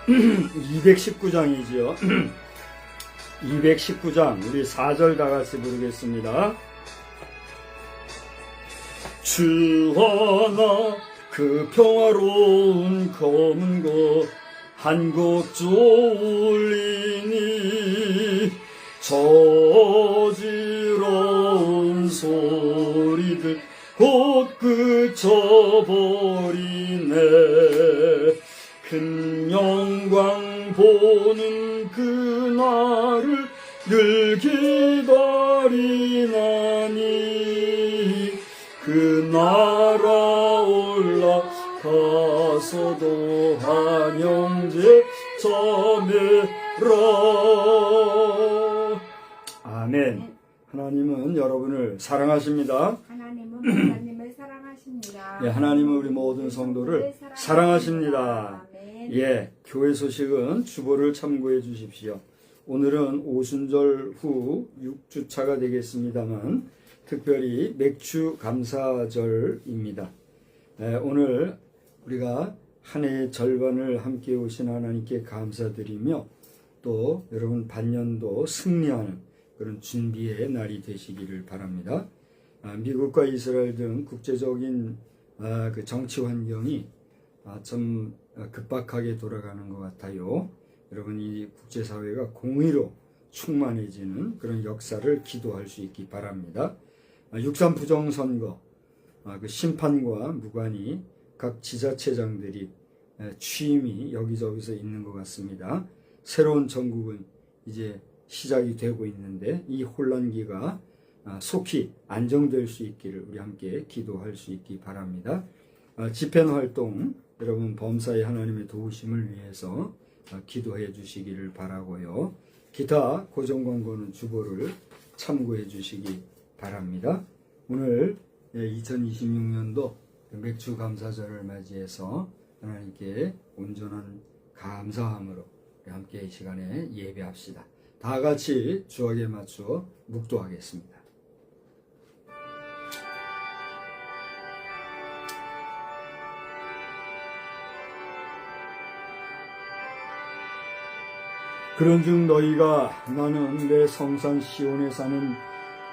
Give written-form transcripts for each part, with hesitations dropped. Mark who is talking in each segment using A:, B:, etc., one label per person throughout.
A: 219장이지요. 219장 우리 4절 다 같이 부르겠습니다. 주 하나 그 평화로운 검은 것 한 곡 졸리니 저지러운 소리들 곧 그쳐버리네. 큰 영광 보는 그날을 늘 기다리나니 그 나라 올라가서도 한 형제 자매라. 아멘. 하나님은 여러분을 사랑하십니다.
B: 하나님은 목사님을 사랑하십니다.
A: 예, 하나님은 우리 모든 성도를 사랑하십니다.
B: 아멘.
A: 예, 교회 소식은 주보를 참고해 주십시오. 오늘은 오순절 후 6주차가 되겠습니다만 특별히 맥주 감사절입니다. 오늘 우리가 한 해의 절반을 함께 오신 하나님께 감사드리며 또 여러분 반년도 승리하는 그런 준비의 날이 되시기를 바랍니다. 미국과 이스라엘 등 국제적인 그 정치 환경이 좀 급박하게 돌아가는 것 같아요. 여러분 이 국제사회가 공의로 충만해지는 그런 역사를 기도할 수 있기 바랍니다. 6.3 부정선거 그 심판과 무관히 각 지자체장들이 취임이 여기저기서 있는 것 같습니다. 새로운 정국은 이제 시작이 되고 있는데 이 혼란기가 속히 안정될 수 있기를 우리 함께 기도할 수 있기 바랍니다. 집회활동 여러분 범사의 하나님의 도우심을 위해서 기도해 주시기를 바라고요. 기타 고정광고는 주보를 참고해 주시기 바랍니다. 오늘 2026년도 맥주 감사절을 맞이해서 하나님께 온전한 감사함으로 함께 이 시간에 예배합시다. 다 같이 주악에 맞추어 묵도하겠습니다. 그런즉 너희가 나는 내 성산 시온에 사는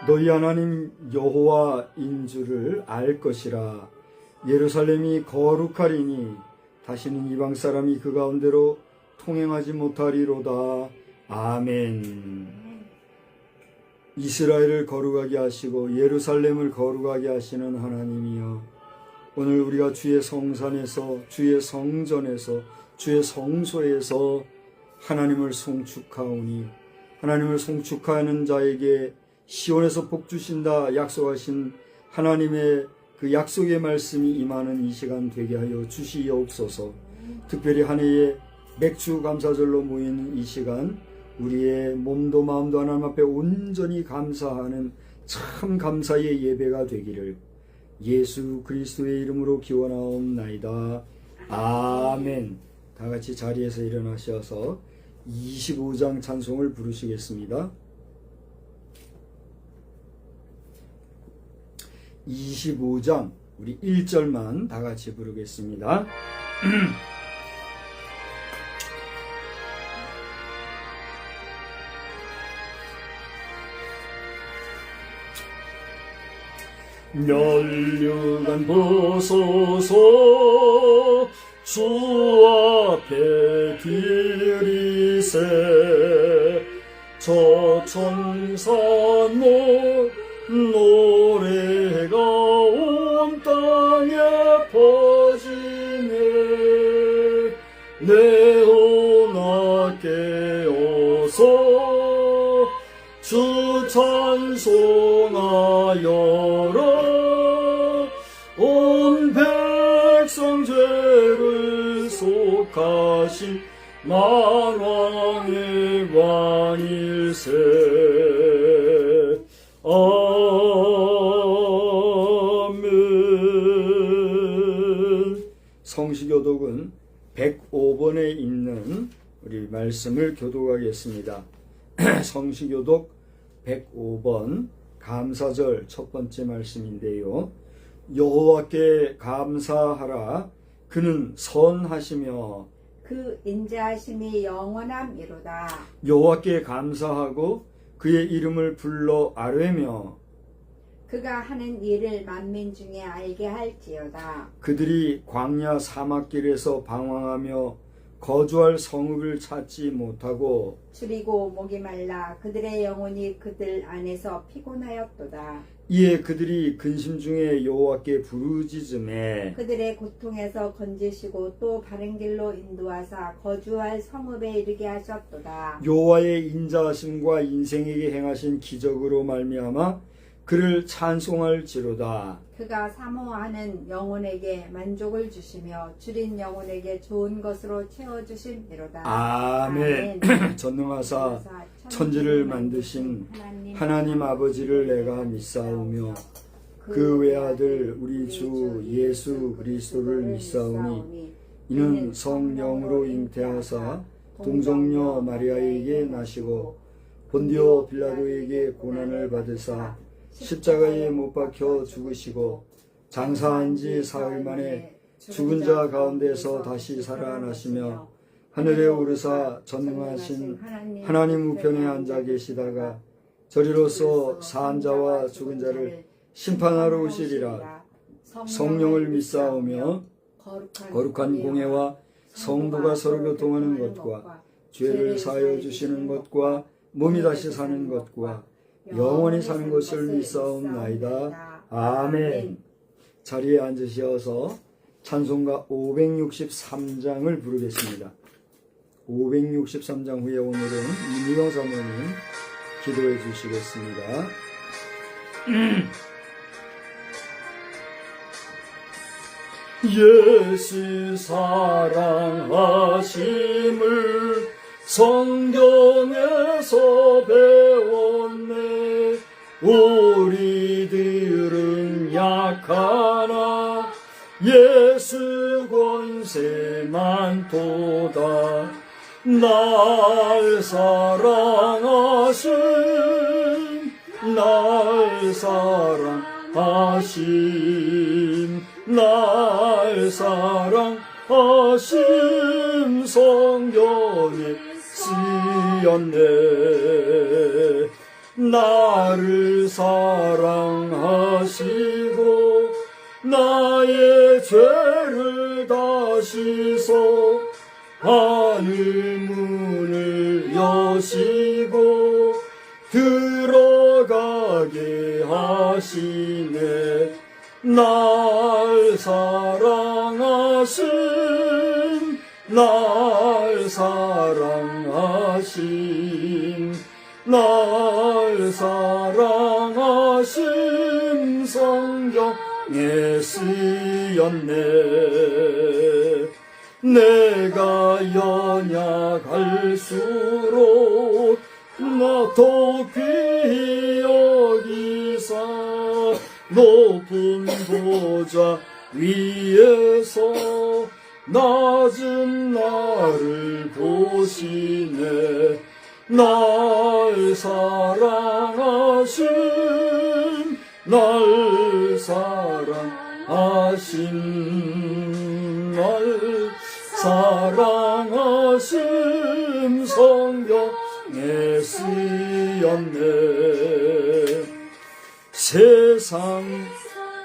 A: 너희 하나님 여호와인 줄을 알 것이라. 예루살렘이 거룩하리니 다시는 이방 사람이 그 가운데로 통행하지 못하리로다. 아멘. 이스라엘을 거룩하게 하시고 예루살렘을 거룩하게 하시는 하나님이여, 오늘 우리가 주의 성산에서 주의 성전에서 주의 성소에서 하나님을 송축하오니 하나님을 송축하는 자에게 시온에서 복 주신다 약속하신 하나님의 그 약속의 말씀이 임하는 이 시간 되게 하여 주시옵소서. 특별히 한 해의 맥주 감사절로 모이는 이 시간 우리의 몸도 마음도 하나님 앞에 온전히 감사하는 참 감사의 예배가 되기를 예수 그리스도의 이름으로 기원하옵나이다. 아멘. 다 같이 자리에서 일어나셔서 25장 찬송을 부르시겠습니다. 25장 우리 1절만 다 같이 부르겠습니다. 면류관 벗어서 주 앞에 들이세 저 청산 노래가 온 땅에 퍼지네. 내오나 깨어서 주 찬송하여라. 온 백성 죄를 속하신 만왕의 왕일세. 아멘. 성시교독은 105번에 있는 우리 말씀을 교독하겠습니다. 성시교독 105번 감사절 첫 번째 말씀인데요. 여호와께 감사하라. 그는 선하시며
B: 그 인자하심이 영원함이로다.
A: 여호와께 감사하고 그의 이름을 불러 아뢰며
B: 그가 하는 일을 만민 중에 알게 할지어다.
A: 그들이 광야 사막길에서 방황하며 거주할 성읍을 찾지 못하고
B: 줄이고 목이 말라 그들의 영혼이 그들 안에서 피곤하였도다.
A: 이에 그들이 근심 중에 여호와께 부르짖음에
B: 그들의 고통에서 건지시고 또 바른 길로 인도하사 거주할 성읍에 이르게 하셨도다.
A: 여호와의 인자하심과 인생에게 행하신 기적으로 말미암아 그를 찬송할지로다.
B: 그가 사모하는 영혼에게 만족을 주시며 줄인 영혼에게 좋은 것으로 채워주심이로다.
A: 아멘. 전능하사 천지를 만드신 하나님 아버지를 내가 믿사오며 그 외아들 우리 주 예수 그리스도를 믿사오니 이는 성령으로 잉태하사 동정녀 마리아에게 나시고 본디오 빌라도에게 고난을 받으사 십자가에 못 박혀 죽으시고 장사한 지 사흘 만에 죽은 자 가운데서 다시 살아나시며 하늘에 오르사 전능하신 하나님 우편에 앉아 계시다가 저리로서 사한 자와 죽은 자를 심판하러 오시리라. 성령을 믿사오며 거룩한 공예와 성도가 서로 교통하는 것과 죄를 사하여 주시는 것과 몸이 다시 사는 것과 영원히 사는 것을 믿사옵나이다. 아멘. 자리에 앉으셔서 찬송가 563장을 부르겠습니다. 563장 후에 오늘은 이미영 사모님 기도해 주시겠습니다. 예수 사랑하심을 성경에서 배웠네. 우리들은 약하나 예수 권세만 도다. 날 사랑하신 날 사랑하신 날 사랑하심 성경에 쓰였네. 나를 사랑하시고 나의 죄를 다시소 하늘 문을 여시고 들어가게 하시네. 날 사랑하신 날 사랑하신 날 사랑하신 성경에 쓰였네. 내가 연약할수록 나 더 귀히 여기사 높은 보좌 위에서 낮은 나를 보시네. 날 사랑하신 날 사랑하신 날 사랑하신 성경에 쓰였네. 세상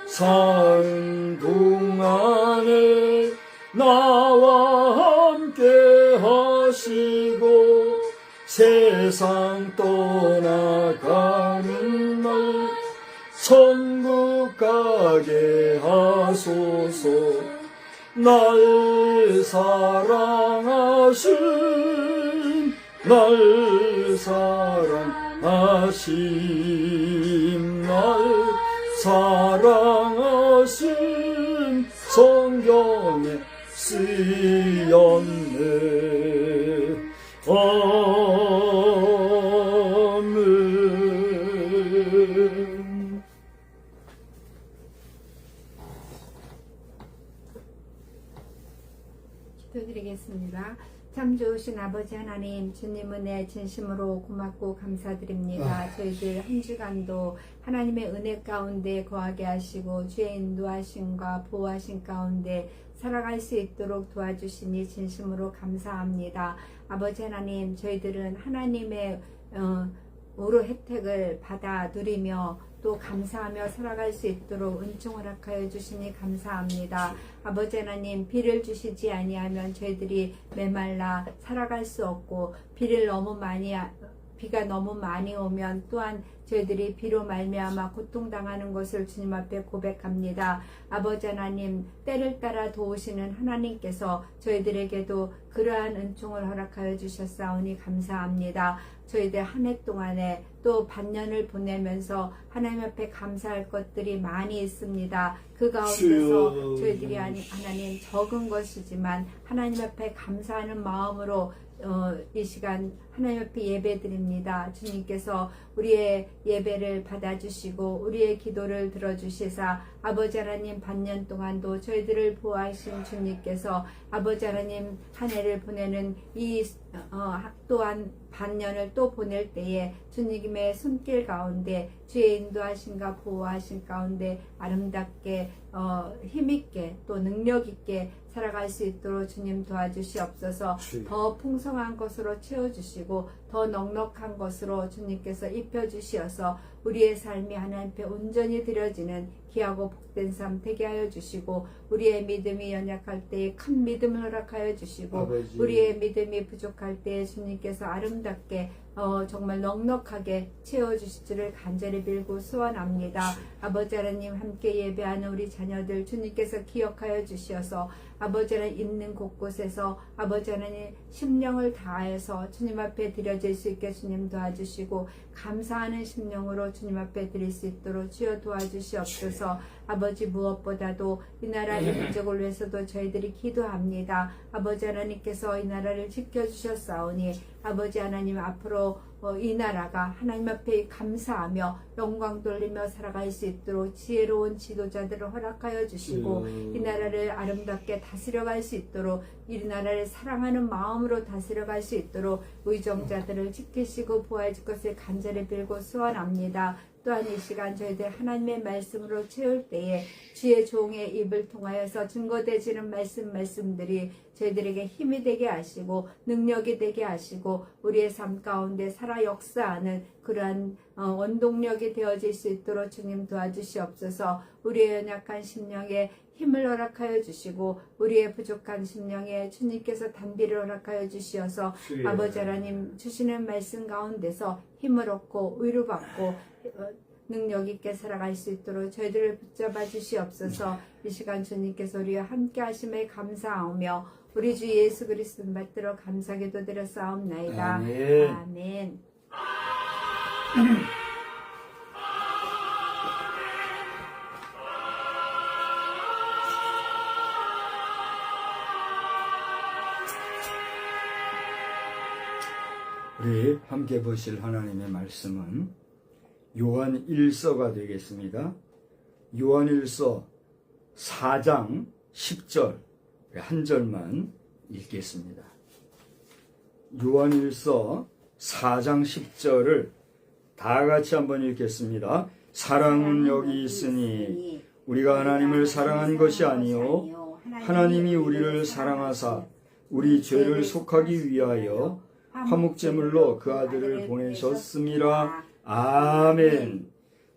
A: 산 동안에 나와 함께 하시고 세상 떠나가는 날 천국 가게 하소서. 날 사랑하신 날 사랑하신 날 사랑하신 성경에 쓰였네. 아멘.
B: 기도드리겠습니다. 참 좋으신 아버지 하나님, 주님 은혜 진심으로 고맙고 감사드립니다. 저희들 한 주간도 하나님의 은혜 가운데 거하게 하시고 주의 인도하심과 보호하심 가운데 살아갈 수 있도록 도와주시니 진심으로 감사합니다. 아버지 하나님, 저희들은 하나님의 의로 혜택을 받아 누리며 또 감사하며 살아갈 수 있도록 은총 허락하여 주시니 감사합니다. 아버지 하나님, 비를 주시지 아니하면 저희들이 메말라 살아갈 수 없고, 비가 너무 많이 오면 또한 저희들이 비로 말미암아 고통당하는 것을 주님 앞에 고백합니다. 아버지 하나님, 때를 따라 도우시는 하나님께서 저희들에게도 그러한 은총을 허락하여 주셨사오니 감사합니다. 저희들 한 해 동안에 또 반년을 보내면서 하나님 앞에 감사할 것들이 많이 있습니다. 그 가운데서 저희들이 하나님 적은 것이지만 하나님 앞에 감사하는 마음으로 이 시간 하나님 앞에 예배 드립니다. 주님께서 우리의 예배를 받아주시고 우리의 기도를 들어주시사 아버지 하나님 반년 동안도 저희들을 보호하신 주님께서 아버지 하나님 한 해를 보내는 이 또한 반년을 또 보낼 때에 주님의 손길 가운데 주의 인도하신가 보호하신 가운데 아름답게 힘있게 또 능력있게 살아갈 수 있도록 주님 도와주시옵소서. 더 풍성한 것으로 채워주시고 더 넉넉한 것으로 주님께서 입혀주시어서 우리의 삶이 하나님 앞에 온전히 드려지는 귀하고 복된 삶 되게 하여 주시고, 우리의 믿음이 연약할 때에 큰 믿음을 허락하여 주시고,
A: 아버지.
B: 우리의 믿음이 부족할 때에 주님께서 아름답게 정말 넉넉하게 채워주실 줄을 간절히 빌고 소원합니다. 아버지 하나님, 함께 예배하는 우리 자녀들 주님께서 기억하여 주시어서 아버지 하나님 있는 곳곳에서 아버지 하나님 심령을 다해서 주님 앞에 드려질 수 있게 주님 도와주시고, 감사하는 심령으로 주님 앞에 드릴 수 있도록 주여 도와주시옵소서. 아버지, 무엇보다도 이 나라 이 민족을 위해서도 저희들이 기도합니다. 아버지 하나님께서 이 나라를 지켜주셨사오니 아버지 하나님, 앞으로 이 나라가 하나님 앞에 감사하며 영광 돌리며 살아갈 수 있도록 지혜로운 지도자들을 허락하여 주시고, 이 나라를 아름답게 다스려갈 수 있도록, 이 나라를 사랑하는 마음으로 다스려갈 수 있도록 의정자들을 지키시고 보호해줄 것을 간절히 빌고 소원합니다. 또한 이 시간 저희들 하나님의 말씀으로 채울 때에 주의 종의 입을 통하여서 증거되지는 말씀들이 저희들에게 힘이 되게 하시고 능력이 되게 하시고 우리의 삶 가운데 살아 역사하는 그러한 원동력이 되어질 수 있도록 주님 도와주시옵소서. 우리의 연약한 심령에 힘을 허락하여 주시고 우리의 부족한 심령에 주님께서 단비를 허락하여 주시어서 아버지 하나님 주시는 말씀 가운데서 힘을 얻고 위로받고 능력 있게 살아갈 수 있도록 저희들을 붙잡아 주시옵소서. 이 시간 주님께서 우리와 함께 하심에 감사하며 우리 주 예수 그리스도 받들어 감사기도 드렸사옵나이다.
A: 아멘.
B: 아멘.
A: 우리 함께 보실 하나님의 말씀은 요한 1서가 되겠습니다. 요한 1서 4장 10절 한 절만 읽겠습니다. 요한 1서 4장 10절을 다 같이 한번 읽겠습니다. 사랑은 여기 있으니 우리가 하나님을 사랑한 것이 아니요 하나님이 우리를 사랑하사 우리 죄를 속하기 위하여 화목제물로 그 아들을 보내셨음이라. 아멘.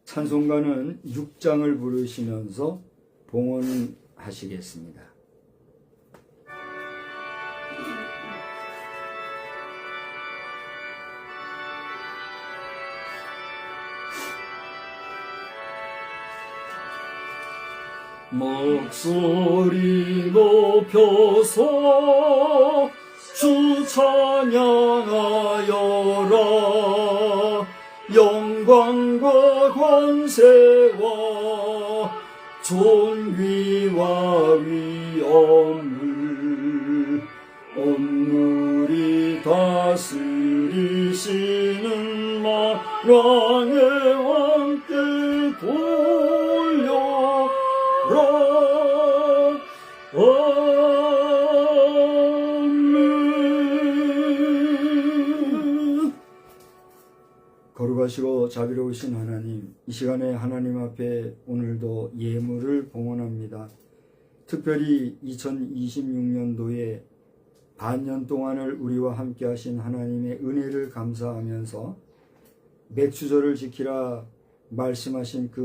A: 찬송가는 6장을 부르시면서 봉헌하시겠습니다. 목소리 높여서 주 찬양하여라. 영광과 권세와 존귀와 위엄을 온물이 다스리시는 만왕의 왕께 돌려라. 거룩하시고 자비로우신 하나님, 이 시간에 하나님 앞에 오늘도 예물을 봉헌합니다. 특별히 2026년도에 반년 동안을 우리와 함께 하신 하나님의 은혜를 감사하면서 맥주절을 지키라 말씀하신 그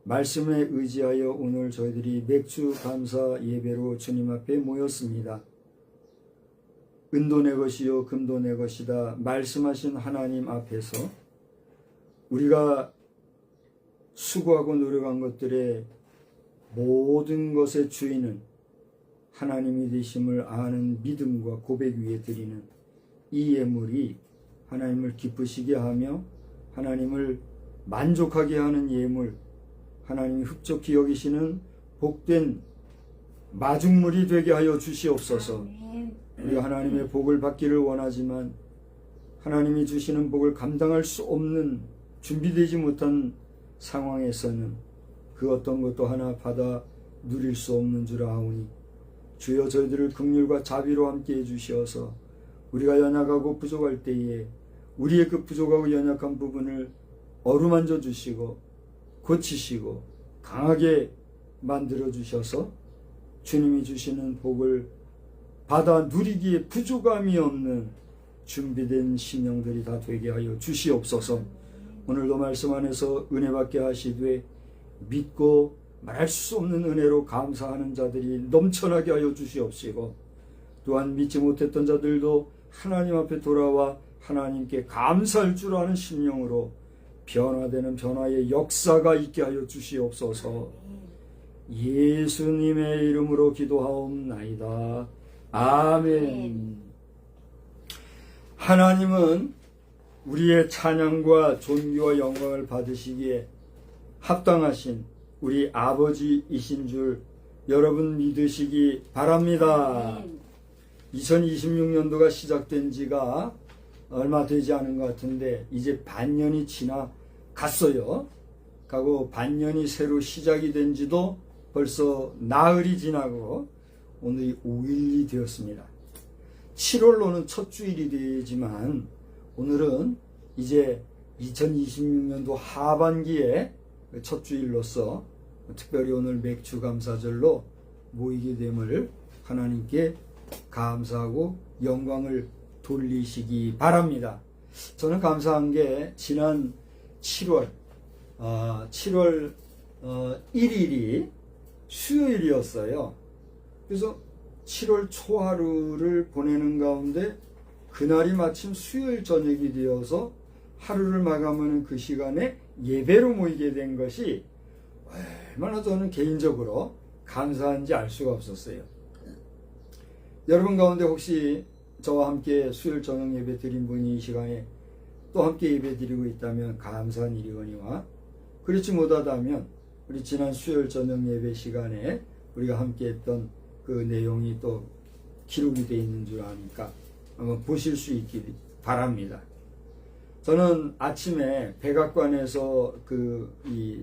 A: 말씀에 의지하여 오늘 저희들이 맥주 감사 예배로 주님 앞에 모였습니다. 은도 내 것이요 금도 내 것이다 말씀하신 하나님 앞에서 우리가 수고하고 노력한 것들의 모든 것의 주인은 하나님이 되심을 아는 믿음과 고백 위에 드리는 이 예물이 하나님을 기쁘시게 하며 하나님을 만족하게 하는 예물, 하나님이 흡족히 여기시는 복된 마중물이 되게 하여 주시옵소서. 우리가 하나님의 복을 받기를 원하지만 하나님이 주시는 복을 감당할 수 없는 준비되지 못한 상황에서는 그 어떤 것도 하나 받아 누릴 수 없는 줄 아오니 주여 저희들을 긍휼과 자비로 함께 해주시어서 우리가 연약하고 부족할 때에 우리의 그 부족하고 연약한 부분을 어루만져 주시고 고치시고 강하게 만들어 주셔서 주님이 주시는 복을 받아 누리기에 부족함이 없는 준비된 심령들이 다 되게 하여 주시옵소서. 오늘도 말씀 안에서 은혜 받게 하시되 믿고 말할 수 없는 은혜로 감사하는 자들이 넘쳐나게 하여 주시옵시고 또한 믿지 못했던 자들도 하나님 앞에 돌아와 하나님께 감사할 줄 아는 심령으로 변화되는 변화의 역사가 있게 하여 주시옵소서. 예수님의 이름으로 기도하옵나이다. 아멘. 하나님은 우리의 찬양과 존귀와 영광을 받으시기에 합당하신 우리 아버지이신 줄 여러분 믿으시기 바랍니다. 2026년도가 시작된 지가 얼마 되지 않은 것 같은데 이제 반년이 지나갔어요. 가고 반년이 새로 시작이 된 지도 벌써 나흘이 지나고 오늘이 5일이 되었습니다. 7월로는 첫 주일이 되지만 오늘은 이제 2026년도 하반기에 첫 주일로서 특별히 오늘 맥주 감사절로 모이게 됨을 하나님께 감사하고 영광을 돌리시기 바랍니다. 저는 감사한 게 지난 7월 1일이 수요일이었어요. 그래서 7월 초하루를 보내는 가운데 그날이 마침 수요일 저녁이 되어서 하루를 마감하는 그 시간에 예배로 모이게 된 것이 얼마나 저는 개인적으로 감사한지 알 수가 없었어요. 여러분 가운데 혹시 저와 함께 수요일 저녁 예배 드린 분이 이 시간에 또 함께 예배 드리고 있다면 감사한 일이거니와 그렇지 못하다면 우리 지난 수요일 저녁 예배 시간에 우리가 함께 했던 그 내용이 또 기록이 되어 있는 줄 아니까 한번 보실 수 있기 바랍니다. 저는 아침에 백악관에서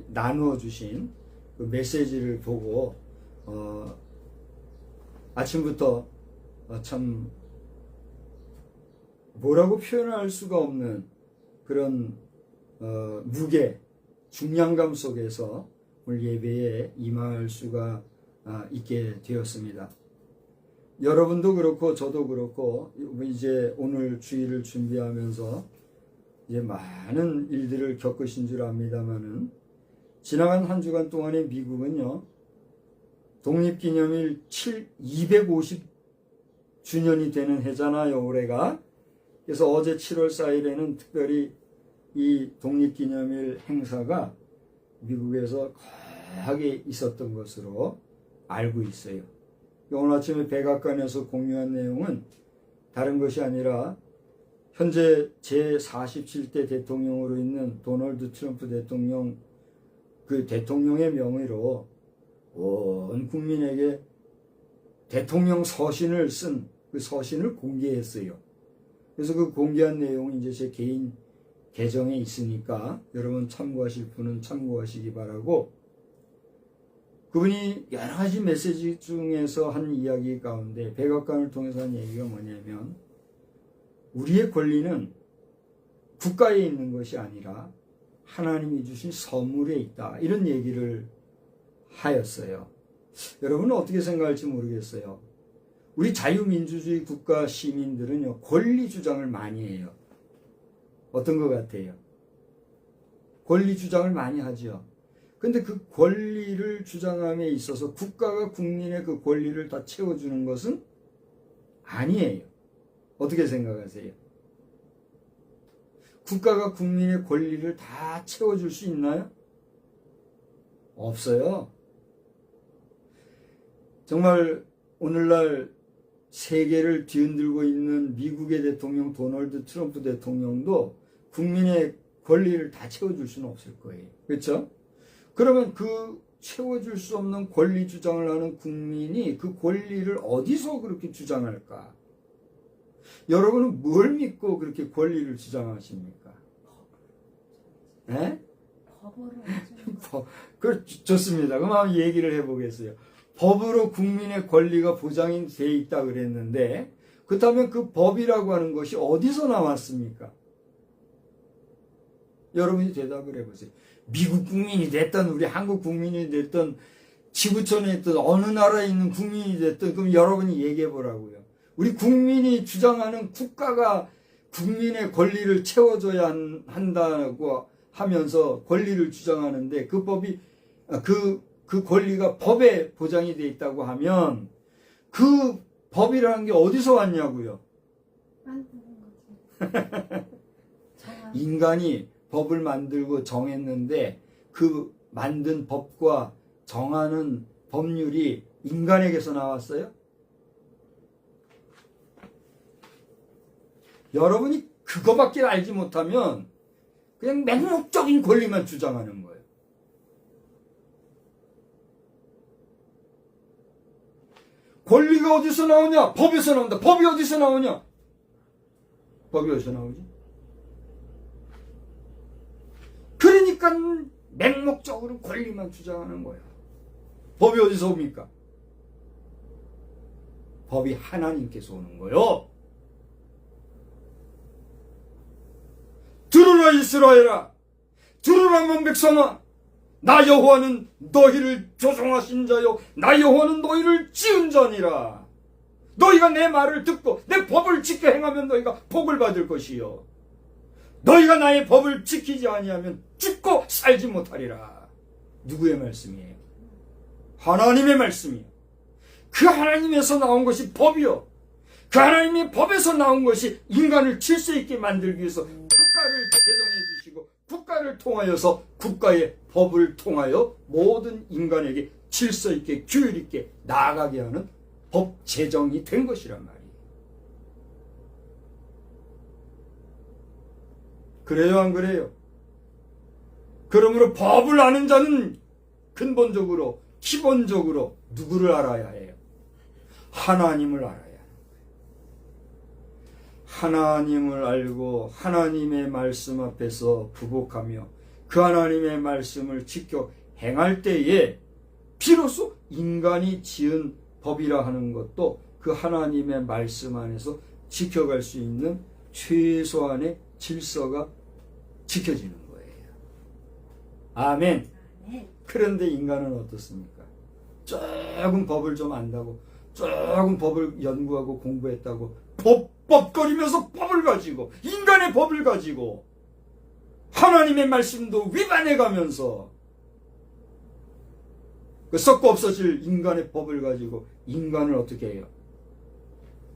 A: 나누어 주신 그 메시지를 보고 아침부터 참 뭐라고 표현할 수가 없는 그런 무게, 중량감 속에서 오늘 예배에 임할 수가 있게 되었습니다. 여러분도 그렇고 저도 그렇고 이제 오늘 주일을 준비하면서 이제 많은 일들을 겪으신 줄 압니다만은 지나간 한 주간 동안에 미국은요 독립기념일 250주년이 되는 해잖아요, 올해가. 그래서 어제 7월 4일에는 특별히 이 독립기념일 행사가 미국에서 거하게 있었던 것으로 알고 있어요. 오늘 아침에 백악관에서 공유한 내용은 다른 것이 아니라 현재 제47대 대통령으로 있는 도널드 트럼프 대통령, 그 대통령의 명의로 온 국민에게 대통령 서신을 쓴 그 서신을 공개했어요. 그래서 그 공개한 내용은 이제 제 개인 계정에 있으니까 여러분 참고하실 분은 참고하시기 바라고, 그분이 여러 가지 메시지 중에서 한 이야기 가운데 백악관을 통해서 한 얘기가 뭐냐면 우리의 권리는 국가에 있는 것이 아니라 하나님이 주신 선물에 있다, 이런 얘기를 하였어요. 여러분은 어떻게 생각할지 모르겠어요. 우리 자유민주주의 국가 시민들은요, 권리 주장을 많이 해요. 어떤 것 같아요? 권리 주장을 많이 하죠. 근데 그 권리를 주장함에 있어서 국가가 국민의 그 권리를 다 채워주는 것은 아니에요. 어떻게 생각하세요? 국가가 국민의 권리를 다 채워줄 수 있나요? 없어요. 정말 오늘날 세계를 뒤흔들고 있는 미국의 대통령 도널드 트럼프 대통령도 국민의 권리를 다 채워줄 수는 없을 거예요. 그렇죠? 그러면 그 채워줄 수 없는 권리 주장을 하는 국민이 그 권리를 어디서 그렇게 주장할까? 여러분은 뭘 믿고 그렇게 권리를 주장하십니까? 예? 좋습니다. 그럼 한번 얘기를 해보겠어요. 법으로 국민의 권리가 보장이 돼 있다 그랬는데, 그렇다면 그 법이라고 하는 것이 어디서 나왔습니까? 여러분이 대답을 해보세요. 미국 국민이 됐든 우리 한국 국민이 됐든 지구촌에 있든 어느 나라에 있는 국민이 됐든 그럼 여러분이 얘기해 보라고요. 우리 국민이 주장하는 국가가 국민의 권리를 채워줘야 한다고 하면서 권리를 주장하는데 그 법이 그 권리가 법에 보장이 돼 있다고 하면 그 법이라는 게 어디서 왔냐고요? 인간이 법을 만들고 정했는데 그 만든 법과 정하는 법률이 인간에게서 나왔어요? 여러분이 그거밖에 알지 못하면 그냥 맹목적인 권리만 주장하는 거예요. 권리가 어디서 나오냐? 법에서 나온다. 법이 어디서 나오냐? 법이 어디서 나오지? 그러니까 맹목적으로 권리만 주장하는 거야. 법이 어디서 옵니까? 법이 하나님께서 오는 거요. 들으라 이스라엘아, 들으라 만 백성아, 나 여호와는 너희를 조종하신 자요, 나 여호와는 너희를 지은 자니라. 너희가 내 말을 듣고 내 법을 지켜 행하면 너희가 복을 받을 것이요, 너희가 나의 법을 지키지 아니하면 죽고 살지 못하리라. 누구의 말씀이에요? 하나님의 말씀이에요. 그 하나님에서 나온 것이 법이요, 그 하나님의 법에서 나온 것이 인간을 질서 있게 만들기 위해서 국가를 제정해 주시고 국가를 통하여서 국가의 법을 통하여 모든 인간에게 질서 있게 규율 있게 나아가게 하는 법 제정이 된 것이란 말이에요. 그래요, 안 그래요? 그러므로 법을 아는 자는 근본적으로 기본적으로 누구를 알아야 해요? 하나님을 알아야 해요. 하나님을 알고 하나님의 말씀 앞에서 부복하며 그 하나님의 말씀을 지켜 행할 때에 비로소 인간이 지은 법이라 하는 것도 그 하나님의 말씀 안에서 지켜갈 수 있는 최소한의 질서가 지켜지는 거예요. 아멘. 그런데 인간은 어떻습니까? 조금 법을 좀 안다고, 조금 법을 연구하고 공부했다고 법거리면서 법을 가지고, 인간의 법을 가지고 하나님의 말씀도 위반해가면서 그 썩고 없어질 인간의 법을 가지고 인간을 어떻게 해요?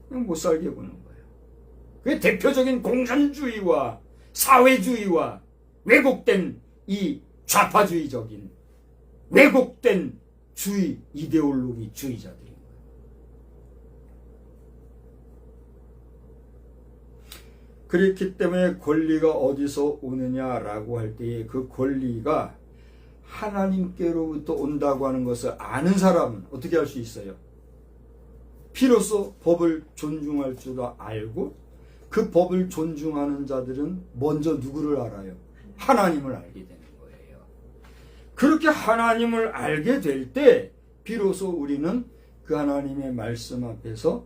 A: 그냥 못 살게 보는 거예요. 그게 대표적인 공산주의와 사회주의와 왜곡된 이 좌파주의적인 왜곡된 주의 이데올로기 주의자들인 거예요. 그렇기 때문에 권리가 어디서 오느냐라고 할 때에 그 권리가 하나님께로부터 온다고 하는 것을 아는 사람은 어떻게 할 수 있어요? 비로소 법을 존중할 줄 알고, 그 법을 존중하는 자들은 먼저 누구를 알아요? 하나님을 알게 되는 거예요. 그렇게 하나님을 알게 될 때 비로소 우리는 그 하나님의 말씀 앞에서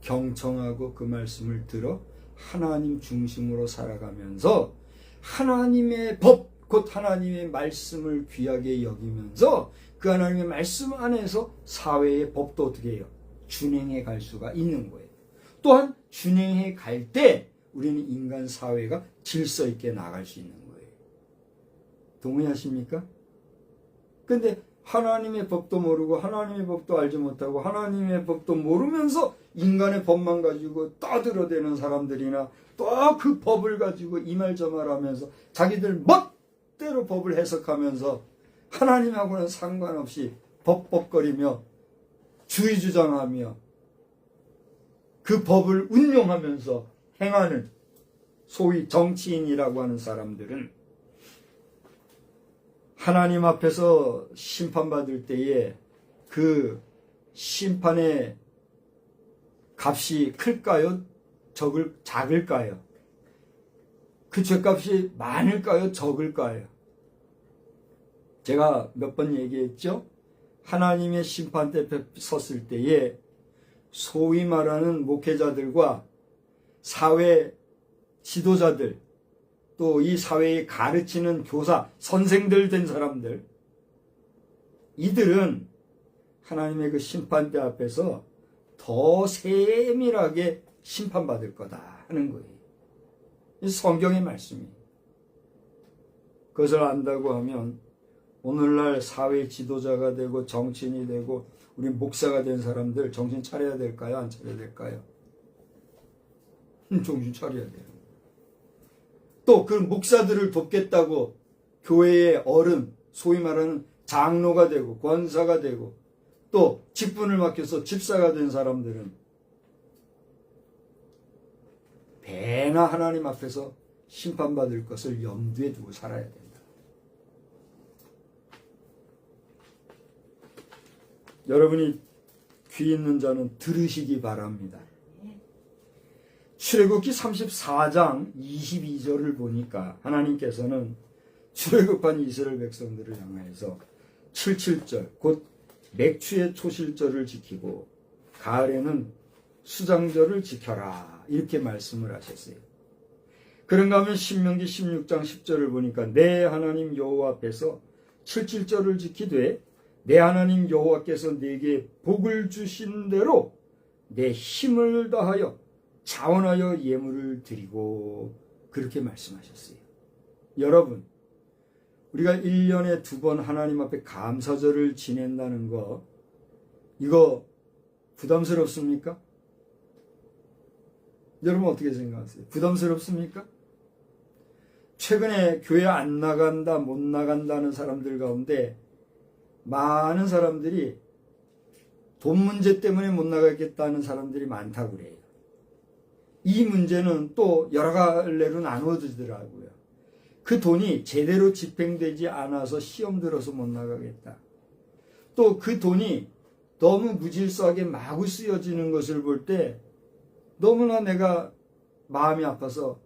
A: 경청하고 그 말씀을 들어 하나님 중심으로 살아가면서 하나님의 법, 곧 하나님의 말씀을 귀하게 여기면서 그 하나님의 말씀 안에서 사회의 법도 어떻게 해요? 준행해 갈 수가 있는 거예요. 또한 준행해 갈 때 우리는 인간 사회가 질서 있게 나갈 수 있는 거예요. 동의하십니까? 근데 하나님의 법도 모르고 하나님의 법도 알지 못하고 하나님의 법도 모르면서 인간의 법만 가지고 떠들어대는 사람들이나 또 그 법을 가지고 이 말 저 말 하면서 자기들 멋대로 법을 해석하면서 하나님하고는 상관없이 법법거리며 주의주장하며 그 법을 운용하면서 행하는 소위 정치인이라고 하는 사람들은 하나님 앞에서 심판받을 때에 그 심판의 값이 클까요? 작을까요? 그 죄값이 많을까요? 적을까요? 제가 몇 번 얘기했죠? 하나님의 심판대 섰을 때에 소위 말하는 목회자들과 사회 지도자들, 또 이 사회에 가르치는 교사, 선생들 된 사람들, 이들은 하나님의 그 심판대 앞에서 더 세밀하게 심판받을 거다 하는 거예요. 이 성경의 말씀이에요. 그것을 안다고 하면 오늘날 사회 지도자가 되고 정치인이 되고 우리 목사가 된 사람들 정신 차려야 될까요? 안 차려야 될까요? 정신 차려야 돼요. 또 그 목사들을 돕겠다고 교회의 어른, 소위 말하는 장로가 되고 권사가 되고 또 직분을 맡겨서 집사가 된 사람들은 배나 하나님 앞에서 심판받을 것을 염두에 두고 살아야 된다. 여러분이 귀 있는 자는 들으시기 바랍니다. 출애굽기 34장 22절을 보니까 하나님께서는 출애굽한 이스라엘 백성들을 향하여서 77절 곧 맥추의 초실절을 지키고 가을에는 수장절을 지켜라 이렇게 말씀을 하셨어요. 그런가 하면 신명기 16장 10절을 보니까 내 하나님 여호와 앞에서 77절을 지키되 내 하나님 여호와께서 내게 복을 주신 대로 내 힘을 다하여 자원하여 예물을 드리고 그렇게 말씀하셨어요. 여러분, 우리가 1년에 2번 하나님 앞에 감사절을 지낸다는 거 이거 부담스럽습니까? 여러분 어떻게 생각하세요? 부담스럽습니까? 최근에 교회 안 나간다 못 나간다는 사람들 가운데 많은 사람들이 돈 문제 때문에 못 나가겠다는 사람들이 많다고 그래요. 이 문제는 또 여러 갈래로 나누어지더라고요. 그 돈이 제대로 집행되지 않아서 시험 들어서 못 나가겠다. 또 그 돈이 너무 무질서하게 마구 쓰여지는 것을 볼 때 너무나 내가 마음이 아파서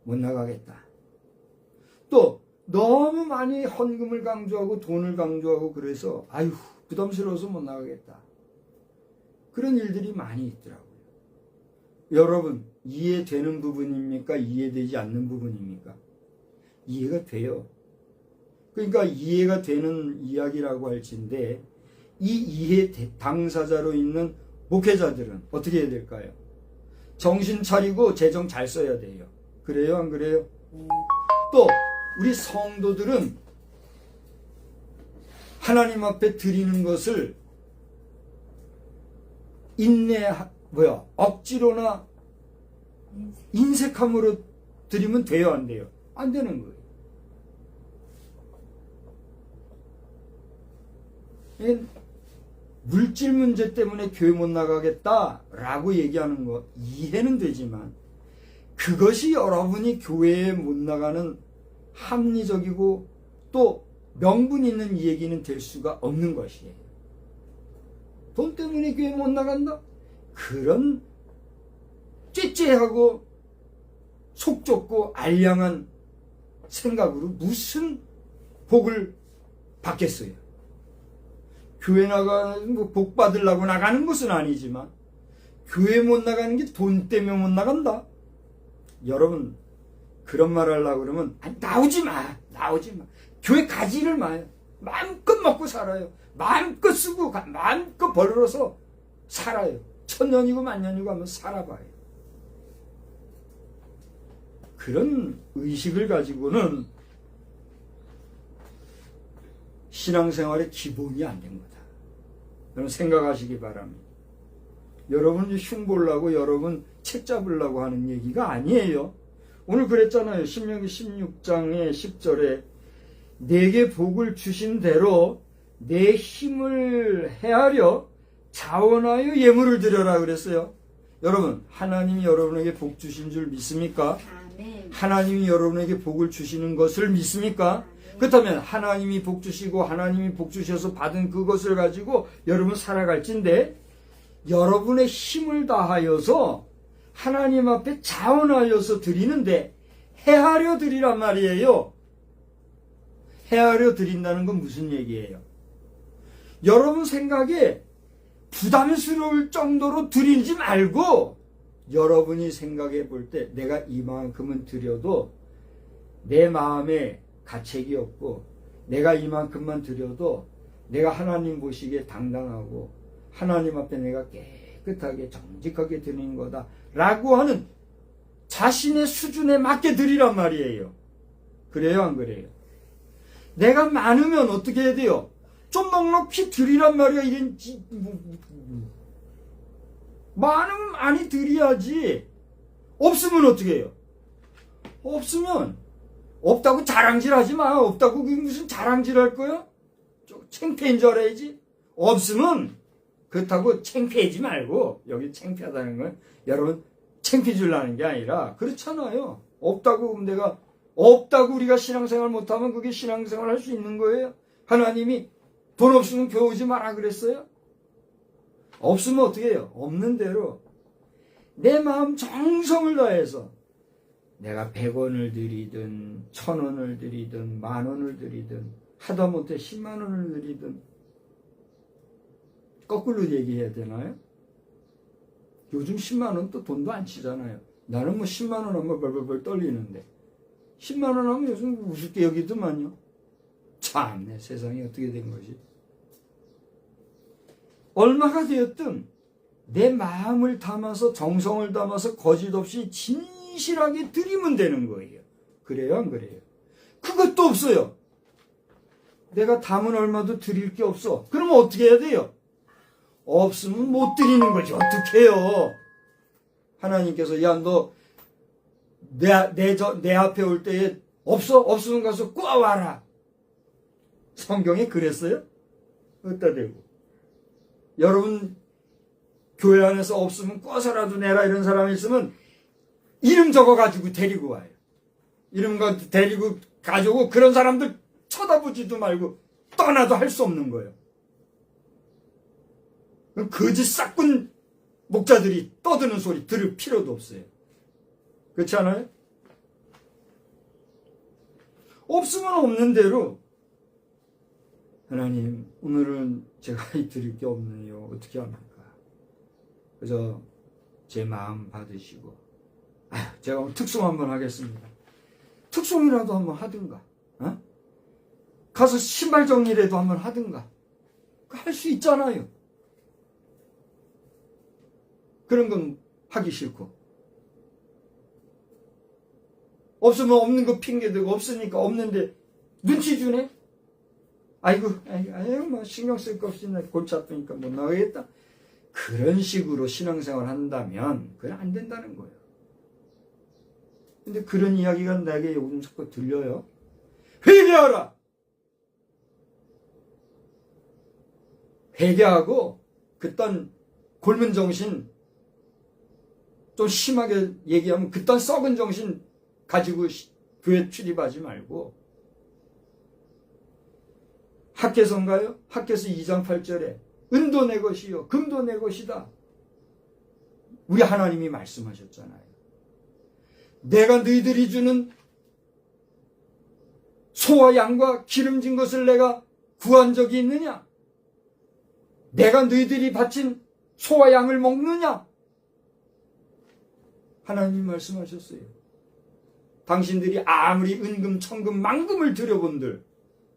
A: 못 나가겠다. 또 너무 많이 헌금을 강조하고 돈을 강조하고 그래서 아유 부담스러워서 못 나가겠다. 그런 일들이 많이 있더라고요. 여러분 이해되는 부분입니까? 이해되지 않는 부분입니까? 이해가 돼요. 그러니까 이해가 되는 이야기라고 할진데 이 이해 당사자로 있는 목회자들은 어떻게 해야 될까요? 정신 차리고 재정 잘 써야 돼요. 그래요? 안 그래요? 또 우리 성도들은 하나님 앞에 드리는 것을 억지로나 인색함으로 드리면 돼요? 안 돼요? 안 되는 거예요. 물질 문제 때문에 교회 못 나가겠다라고 얘기하는 거 이해는 되지만 그것이 여러분이 교회에 못 나가는 합리적이고 또 명분 있는 얘기는 될 수가 없는 것이에요. 돈 때문에 교회 못 나간다? 그런 째째하고 속 좁고 알량한 생각으로 무슨 복을 받겠어요? 교회 나가는 거 복 받으려고 나가는 것은 아니지만 교회 못 나가는 게 돈 때문에 못 나간다? 여러분 그런 말 하려고 그러면 나오지 마. 나오지 마. 교회 가지를 마요. 마음껏 먹고 살아요. 마음껏 쓰고 마음껏 벌어서 살아요. 1000년이고 만년이고 한번 살아봐요. 그런 의식을 가지고는 신앙생활의 기본이 안 된 거다. 여러분 생각하시기 바랍니다. 여러분 흉보려고 여러분 책 잡으려고 하는 얘기가 아니에요. 오늘 그랬잖아요. 신명기 16장의 10절에 내게 복을 주신 대로 내 힘을 헤아려 자원하여 예물을 드려라 그랬어요. 여러분 하나님이 여러분에게 복 주신 줄 믿습니까?
B: 아멘.
A: 하나님이 여러분에게 복을 주시는 것을 믿습니까? 그렇다면 하나님이 복 주시고 하나님이 복 주셔서 받은 그것을 가지고 여러분 살아갈진데 여러분의 힘을 다하여서 하나님 앞에 자원하여서 드리는데 헤아려 드리란 말이에요. 헤아려 드린다는 건 무슨 얘기예요? 여러분 생각에 부담스러울 정도로 드리지 말고 여러분이 생각해 볼 때 내가 이만큼은 드려도 내 마음에 가책이 없고 내가 이만큼만 드려도 내가 하나님 보시기에 당당하고 하나님 앞에 내가 깨끗하게 정직하게 드리는 거다 라고 하는 자신의 수준에 맞게 드리란 말이에요. 그래요 안 그래요? 내가 많으면 어떻게 해야 돼요? 좀 넉넉히 드리란 말이야. 이게 많으면 많이 드려야지. 없으면 어떻게 해요? 없으면 없다고 자랑질하지 마. 없다고 그게 무슨 자랑질할 거야? 창피한 줄 알아야지. 없으면 그렇다고 창피하지 말고, 여기 창피하다는 건 여러분 창피 주려는 게 아니라 그렇잖아요. 없다고 내가 없다고 우리가 신앙생활 못하면 그게 신앙생활 할 수 있는 거예요? 하나님이 돈 없으면 교회 오지 마라 그랬어요? 없으면 어떻게 해요? 없는 대로 내 마음 정성을 다해서 내가 100원을 드리든 1000원을 드리든 10,000원을 드리든 하다못해 10만 원을 드리든 거꾸로 얘기해야 되나요? 요즘 10만 원 또 돈도 안 치잖아요. 나는 뭐 10만 원 하면 벌벌벌 떨리는데 10만 원 하면 요즘 우습게 여기더만요. 참내 세상이 어떻게 된 것이. 얼마가 되었든 내 마음을 담아서 정성을 담아서 거짓 없이 진실하게 드리면 되는 거예요. 그래요 안 그래요? 그것도 없어요. 내가 담은 얼마도 드릴 게 없어. 그러면 어떻게 해야 돼요? 없으면 못 드리는 거지. 어떻게 해요? 하나님께서 야 너 내 앞에 올 때에 없어? 없으면 가서 꼬아와라. 성경에 그랬어요? 어디다 대고. 여러분 교회 안에서 없으면 꼬아서라도 내라 이런 사람이 있으면 이름 적어가지고 데리고 와요. 이름 데리고 가지고 그런 사람들 쳐다보지도 말고 떠나도 할 수 없는 거예요. 거짓 싹군 목자들이 떠드는 소리 들을 필요도 없어요. 그렇지 않아요? 없으면 없는 대로 하나님 오늘은 제가 드릴 게 없네요. 어떻게 합니까? 그래서 제 마음 받으시고 제가 오늘 특송 한번 하겠습니다. 특송이라도 한번 하든가 가서 신발 정리라도 한번 하든가 할 수 있잖아요. 그런 건 하기 싫고 없으면 없는 거 핑계대고 없으니까 없는데 눈치 주네. 아이고 뭐 신경 쓸 거 없이 나 골치 아프니까 못 나가겠다. 그런 식으로 신앙생활 한다면 그건 안 된다는 거예요. 근데 그런 이야기가 내게 요즘 자꾸 들려요. 회개하라. 회개하고 그딴 골문 정신 좀 심하게 얘기하면 그딴 썩은 정신 가지고 교회 출입하지 말고 학개서인가요? 학개서 2장 8절에 은도 내 것이요 금도 내 것이다. 우리 하나님이 말씀하셨잖아요. 내가 너희들이 주는 소와 양과 기름진 것을 내가 구한 적이 있느냐? 내가 너희들이 바친 소와 양을 먹느냐? 하나님이 말씀하셨어요. 당신들이 아무리 은금, 천금, 만금을 들여본들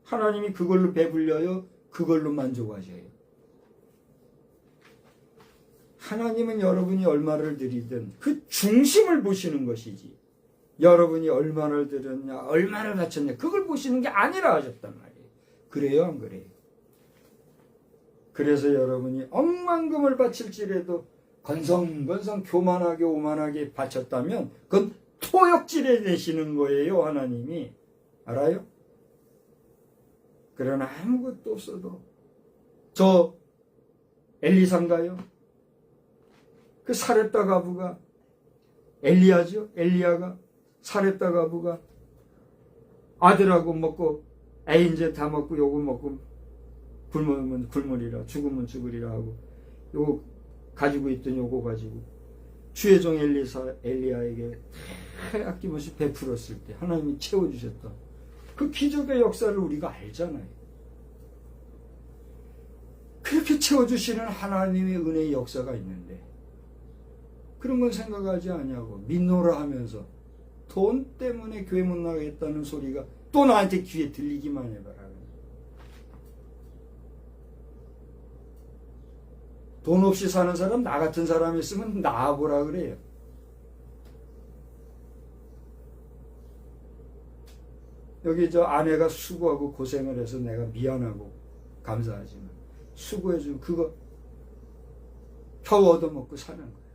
A: 하나님이 그걸로 배불려요? 그걸로 만족하셔요? 하나님은 여러분이 얼마를 드리든 그 중심을 보시는 것이지 여러분이 얼마를 드렸냐, 얼마를 바쳤냐 그걸 보시는 게 아니라 하셨단 말이에요. 그래요, 안 그래요? 그래서 여러분이 억만금을 바칠지라도 건성건성 교만하게 오만하게 바쳤다면 그건 토역질해 내시는 거예요, 하나님이. 알아요? 그러나 아무것도 없어도 저 엘리사인가요? 그 사렙다 가부가 엘리야죠? 엘리야가 사렙다 가부가 아들하고 먹고 에이 이제 다 먹고 요거 먹고 굶으면 굶으리라 죽으면 죽으리라 하고 요거 가지고 있던 요거 가지고 주의 종 엘리야에게 아낌없이 베풀었을 때 하나님이 채워주셨던 그 기적의 역사를 우리가 알잖아요. 그렇게 채워주시는 하나님의 은혜의 역사가 있는데 그런 건 생각하지 않냐고 믿노라 하면서 돈 때문에 교회 못 나가겠다는 소리가 또 나한테 귀에 들리기만 해봐라. 돈 없이 사는 사람 나 같은 사람이 있으면 나와보라 그래요. 여기 저 아내가 수고하고 고생을 해서 내가 미안하고 감사하지만 수고해준 그거 겨우 얻어먹고 사는 거예요.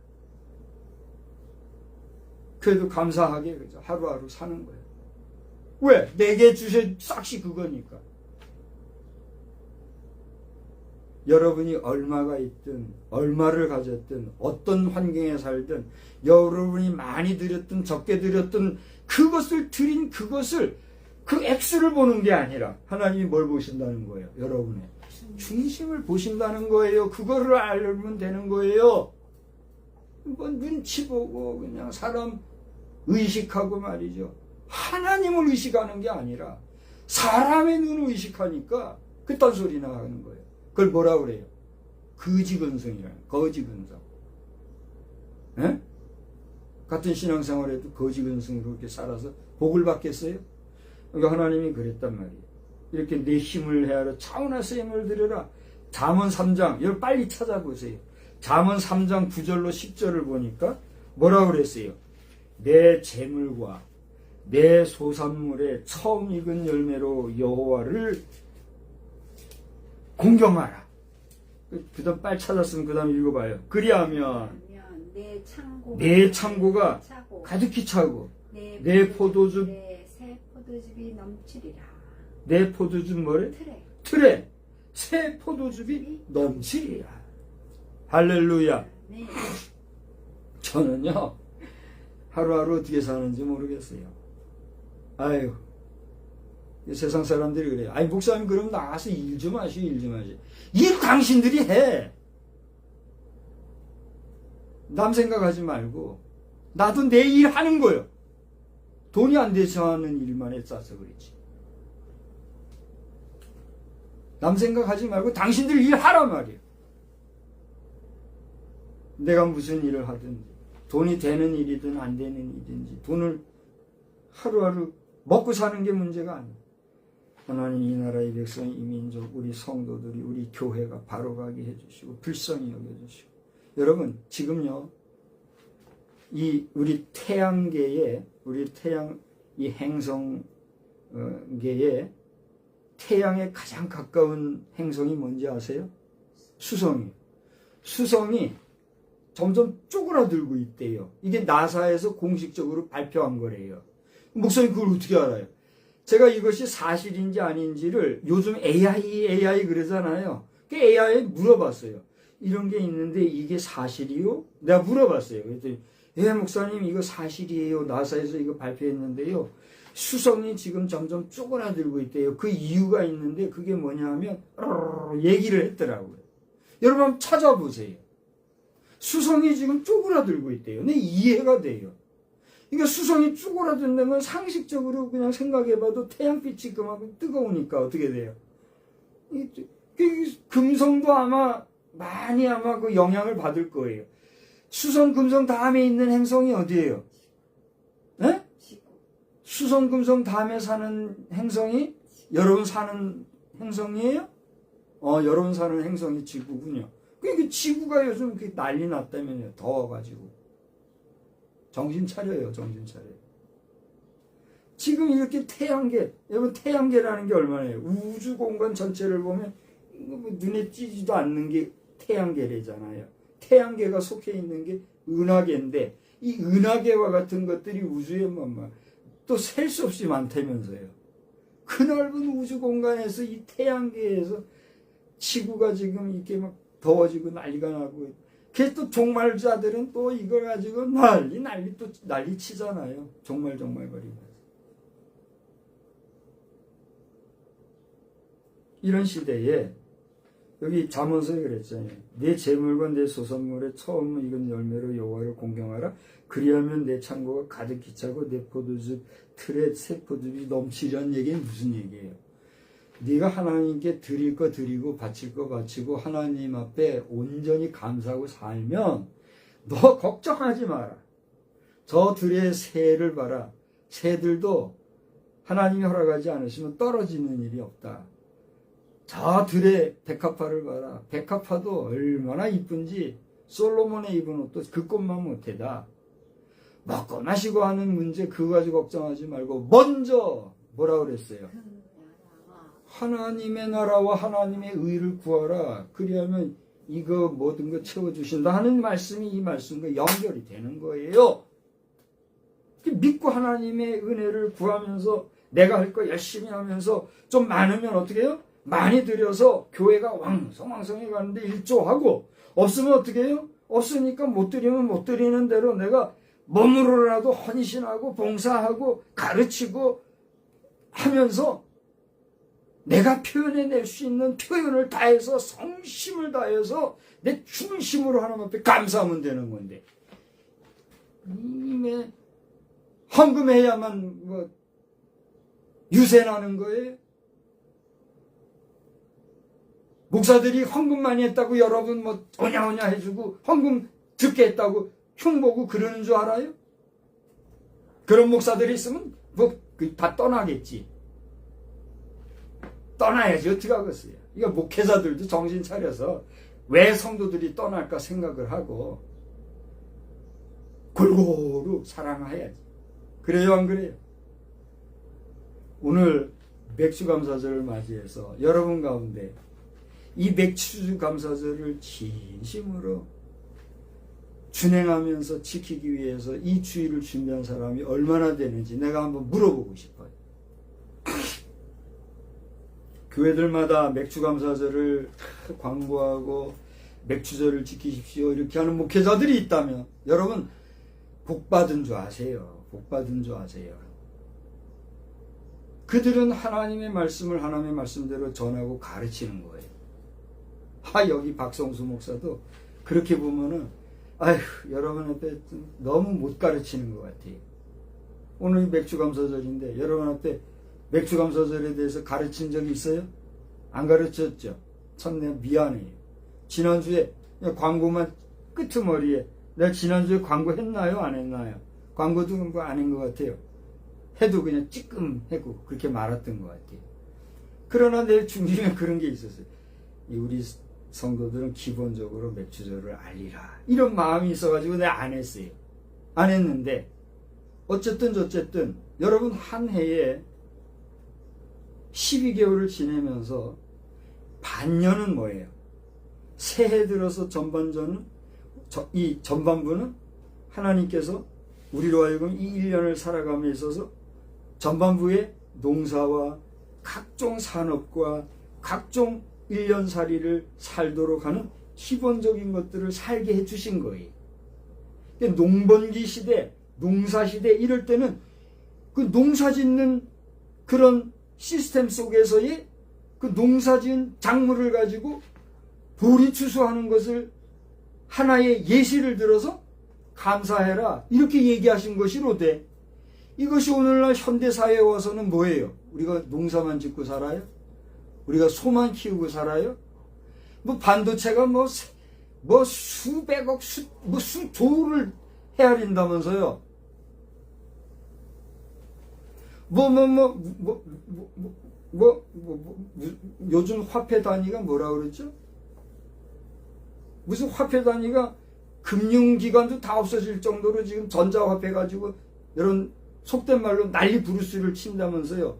A: 그래도 감사하게 그죠 하루하루 사는 거예요. 왜? 내게 주신 싹시 그거니까. 여러분이 얼마가 있든 얼마를 가졌든 어떤 환경에 살든 여러분이 많이 드렸든 적게 드렸든 그것을 드린 그것을 그 액수를 보는 게 아니라 하나님이 뭘 보신다는 거예요. 여러분의 중심을 보신다는 거예요. 그거를 알면 되는 거예요. 뭐 눈치 보고 그냥 사람 의식하고 말이죠. 하나님을 의식하는 게 아니라 사람의 눈을 의식하니까 그딴 소리 나가는 거예요. 그걸 뭐라 그래요? 거지근성이라는 거지근성. 에? 같은 신앙생활에도 거지근성으로 이렇게 살아서 복을 받겠어요? 그러니까 하나님이 그랬단 말이에요. 이렇게 내 힘을 헤아려 차원에서 힘을 들여라. 잠언 3장 이걸 빨리 찾아보세요. 잠언 3장 9절로 10절을 보니까 뭐라 그랬어요? 내 재물과 내 소산물의 처음 익은 열매로 여호와를 공경하라. 그 다음 빨리 찾았으면 그 다음 읽어봐요. 그리하면 내 창고가 가득히 차고 내 포도즙
B: 새 포도즙이 넘치리라.
A: 내 포도즙 뭐래? 틀에 새 포도즙이 넘치리라. 할렐루야.
B: 네.
A: 저는요 하루하루 어떻게 사는지 모르겠어요. 아유 세상 사람들이 그래요. 아니 목사님 그럼 나가서 일 좀 하시오. 일 당신들이 해. 남 생각하지 말고 나도 내 일 하는 거요. 돈이 안 돼서 하는 일만 했어서 그렇지. 남 생각하지 말고 당신들 일 하란 말이에요. 내가 무슨 일을 하든 돈이 되는 일이든 안 되는 일이든지 돈을 하루하루 먹고 사는 게 문제가 아니에요. 하나님 이 나라의 백성, 이 민족, 우리 성도들이 우리 교회가 바로가게 해주시고 불쌍히 여겨주시고 여러분 지금요 이 우리 태양계에 우리 태양 이 행성계에 태양에 가장 가까운 행성이 뭔지 아세요? 수성이 점점 쪼그라들고 있대요. 이게 나사에서 공식적으로 발표한 거래요. 목사님 그걸 어떻게 알아요? 제가 이것이 사실인지 아닌지를 요즘 AI 그러잖아요. 그 AI에 물어봤어요. 이런 게 있는데 이게 사실이요? 내가 물어봤어요. 그랬더니 목사님 이거 사실이에요. 나사에서 이거 발표했는데요. 수성이 지금 점점 쪼그라들고 있대요. 그 이유가 있는데 그게 뭐냐면 얘기를 했더라고요. 여러분 한번 찾아보세요. 수성이 지금 쪼그라들고 있대요. 근데 이해가 돼요. 그러니까 수성이 쪼그라든다면 상식적으로 그냥 생각해봐도 태양빛이 그만큼 뜨거우니까 어떻게 돼요? 금성도 아마 많이 그 영향을 받을 거예요. 수성, 금성 다음에 있는 행성이 어디예요? 에? 수성, 금성 다음에 사는 행성이 여러분 사는 행성이에요? 여러분 사는 행성이 지구군요. 그러니까 지구가 요즘 난리 났다면요. 더워가지고. 정신 차려요, 정신 차려요. 지금 이렇게 태양계, 여러분 태양계라는 게 얼마나요? 우주 공간 전체를 보면 눈에 띄지도 않는 게 태양계래잖아요. 태양계가 속해 있는 게 은하계인데 이 은하계와 같은 것들이 우주에 또 셀 수 없이 많다면서요. 그 넓은 우주 공간에서 이 태양계에서 지구가 지금 이렇게 막 더워지고 난리가 나고, 그래서 또 종말자들은 또 이걸 가지고 난리 치잖아요. 종말거리고. 이런 시대에 여기 잠언서에 그랬잖아요. 내 재물과 내 소산물의 처음 익은 열매로 여호와를 공경하라. 그리하면 내 창고가 가득히 차고 내 포도즙 틀에 새 포도즙이 넘치려는 얘기는 무슨 얘기예요? 네가 하나님께 드릴 거 드리고 바칠 거 바치고 하나님 앞에 온전히 감사하고 살면 너 걱정하지 마라. 저 들의 새를 봐라. 새들도 하나님이 허락하지 않으시면 떨어지는 일이 없다. 저 들의 백합화를 봐라. 백합화도 얼마나 이쁜지 솔로몬의 입은 옷도 그 꽃만 못해다. 먹고 마시고 하는 문제 그거 가지고 걱정하지 말고 먼저 뭐라 그랬어요? 하나님의 나라와 하나님의 의를 구하라. 그리하면 이거 모든 거 채워주신다 하는 말씀이 이 말씀과 연결이 되는 거예요. 믿고 하나님의 은혜를 구하면서 내가 할 거 열심히 하면서 좀 많으면 어떻게 해요? 많이 들여서 교회가 왕성해 가는데 일조하고, 없으면 어떻게 해요? 없으니까 못 드리면 못 드리는 대로 내가 몸으로라도 헌신하고 봉사하고 가르치고 하면서 내가 표현해낼 수 있는 표현을 다해서 성심을 다해서 내 중심으로 하나님 앞에 감사하면 되는 건데, 이미 헌금해야만 유세나는 거예요? 목사들이 헌금 많이 했다고 여러분 오냐오냐 해주고 헌금 적게 했다고 흉보고 그러는 줄 알아요? 그런 목사들이 있으면 다 떠나겠지. 떠나야지 어떻게 하겠어요? 이거 목회자들도 정신 차려서 왜 성도들이 떠날까 생각을 하고 골고루 사랑해야지. 그래요, 안 그래요? 오늘 맥주감사절을 맞이해서 여러분 가운데 이 맥주감사절을 진심으로 준행하면서 지키기 위해서 이 주일을 준비한 사람이 얼마나 되는지 내가 한번 물어보고 싶어요. 교회들마다 맥주감사절을 광고하고 맥주절을 지키십시오 이렇게 하는 목회자들이 있다면 여러분 복받은 줄 아세요. 복받은 줄 아세요. 그들은 하나님의 말씀을 하나님의 말씀대로 전하고 가르치는 거예요. 여기 박성수 목사도 그렇게 보면은 여러분한테 너무 못 가르치는 것 같아요. 오늘 맥주감사절인데 여러분한테 맥주감사절에 대해서 가르친 적이 있어요? 안 가르쳤죠? 참 내가 미안해요. 지난주에 광고만 끄트머리에 내가 지난주에 광고 했나요? 안 했나요? 광고도 아닌 것 같아요. 해도 그냥 찌끔하고 그렇게 말았던 것 같아요. 그러나 내 중심에 그런 게 있었어요. 우리 성도들은 기본적으로 맥주절을 알리라 이런 마음이 있어가지고 내가 안 했어요. 안 했는데 어쨌든 여러분 한 해에 12개월을 지내면서 반년은 뭐예요? 새해 들어서 이 전반부는 하나님께서 우리로 하여금 이 1년을 살아감에 있어서 전반부에 농사와 각종 산업과 각종 1년살이를 살도록 하는 기본적인 것들을 살게 해주신 거예요. 농번기 시대, 농사 시대 이럴 때는 그 농사 짓는 그런 시스템 속에서의 그 농사 지은 작물을 가지고 보리 추수하는 것을 하나의 예시를 들어서 감사해라 이렇게 얘기하신 것이로되, 이것이 오늘날 현대사회에 와서는 뭐예요? 우리가 농사만 짓고 살아요? 우리가 소만 키우고 살아요? 반도체가 수백억, 수조를 헤아린다면서요? 요즘 화폐 단위가 뭐라 그러죠? 무슨 화폐 단위가 금융기관도 다 없어질 정도로 지금 전자화폐 가지고 이런 속된 말로 난리 부르스를 친다면서요.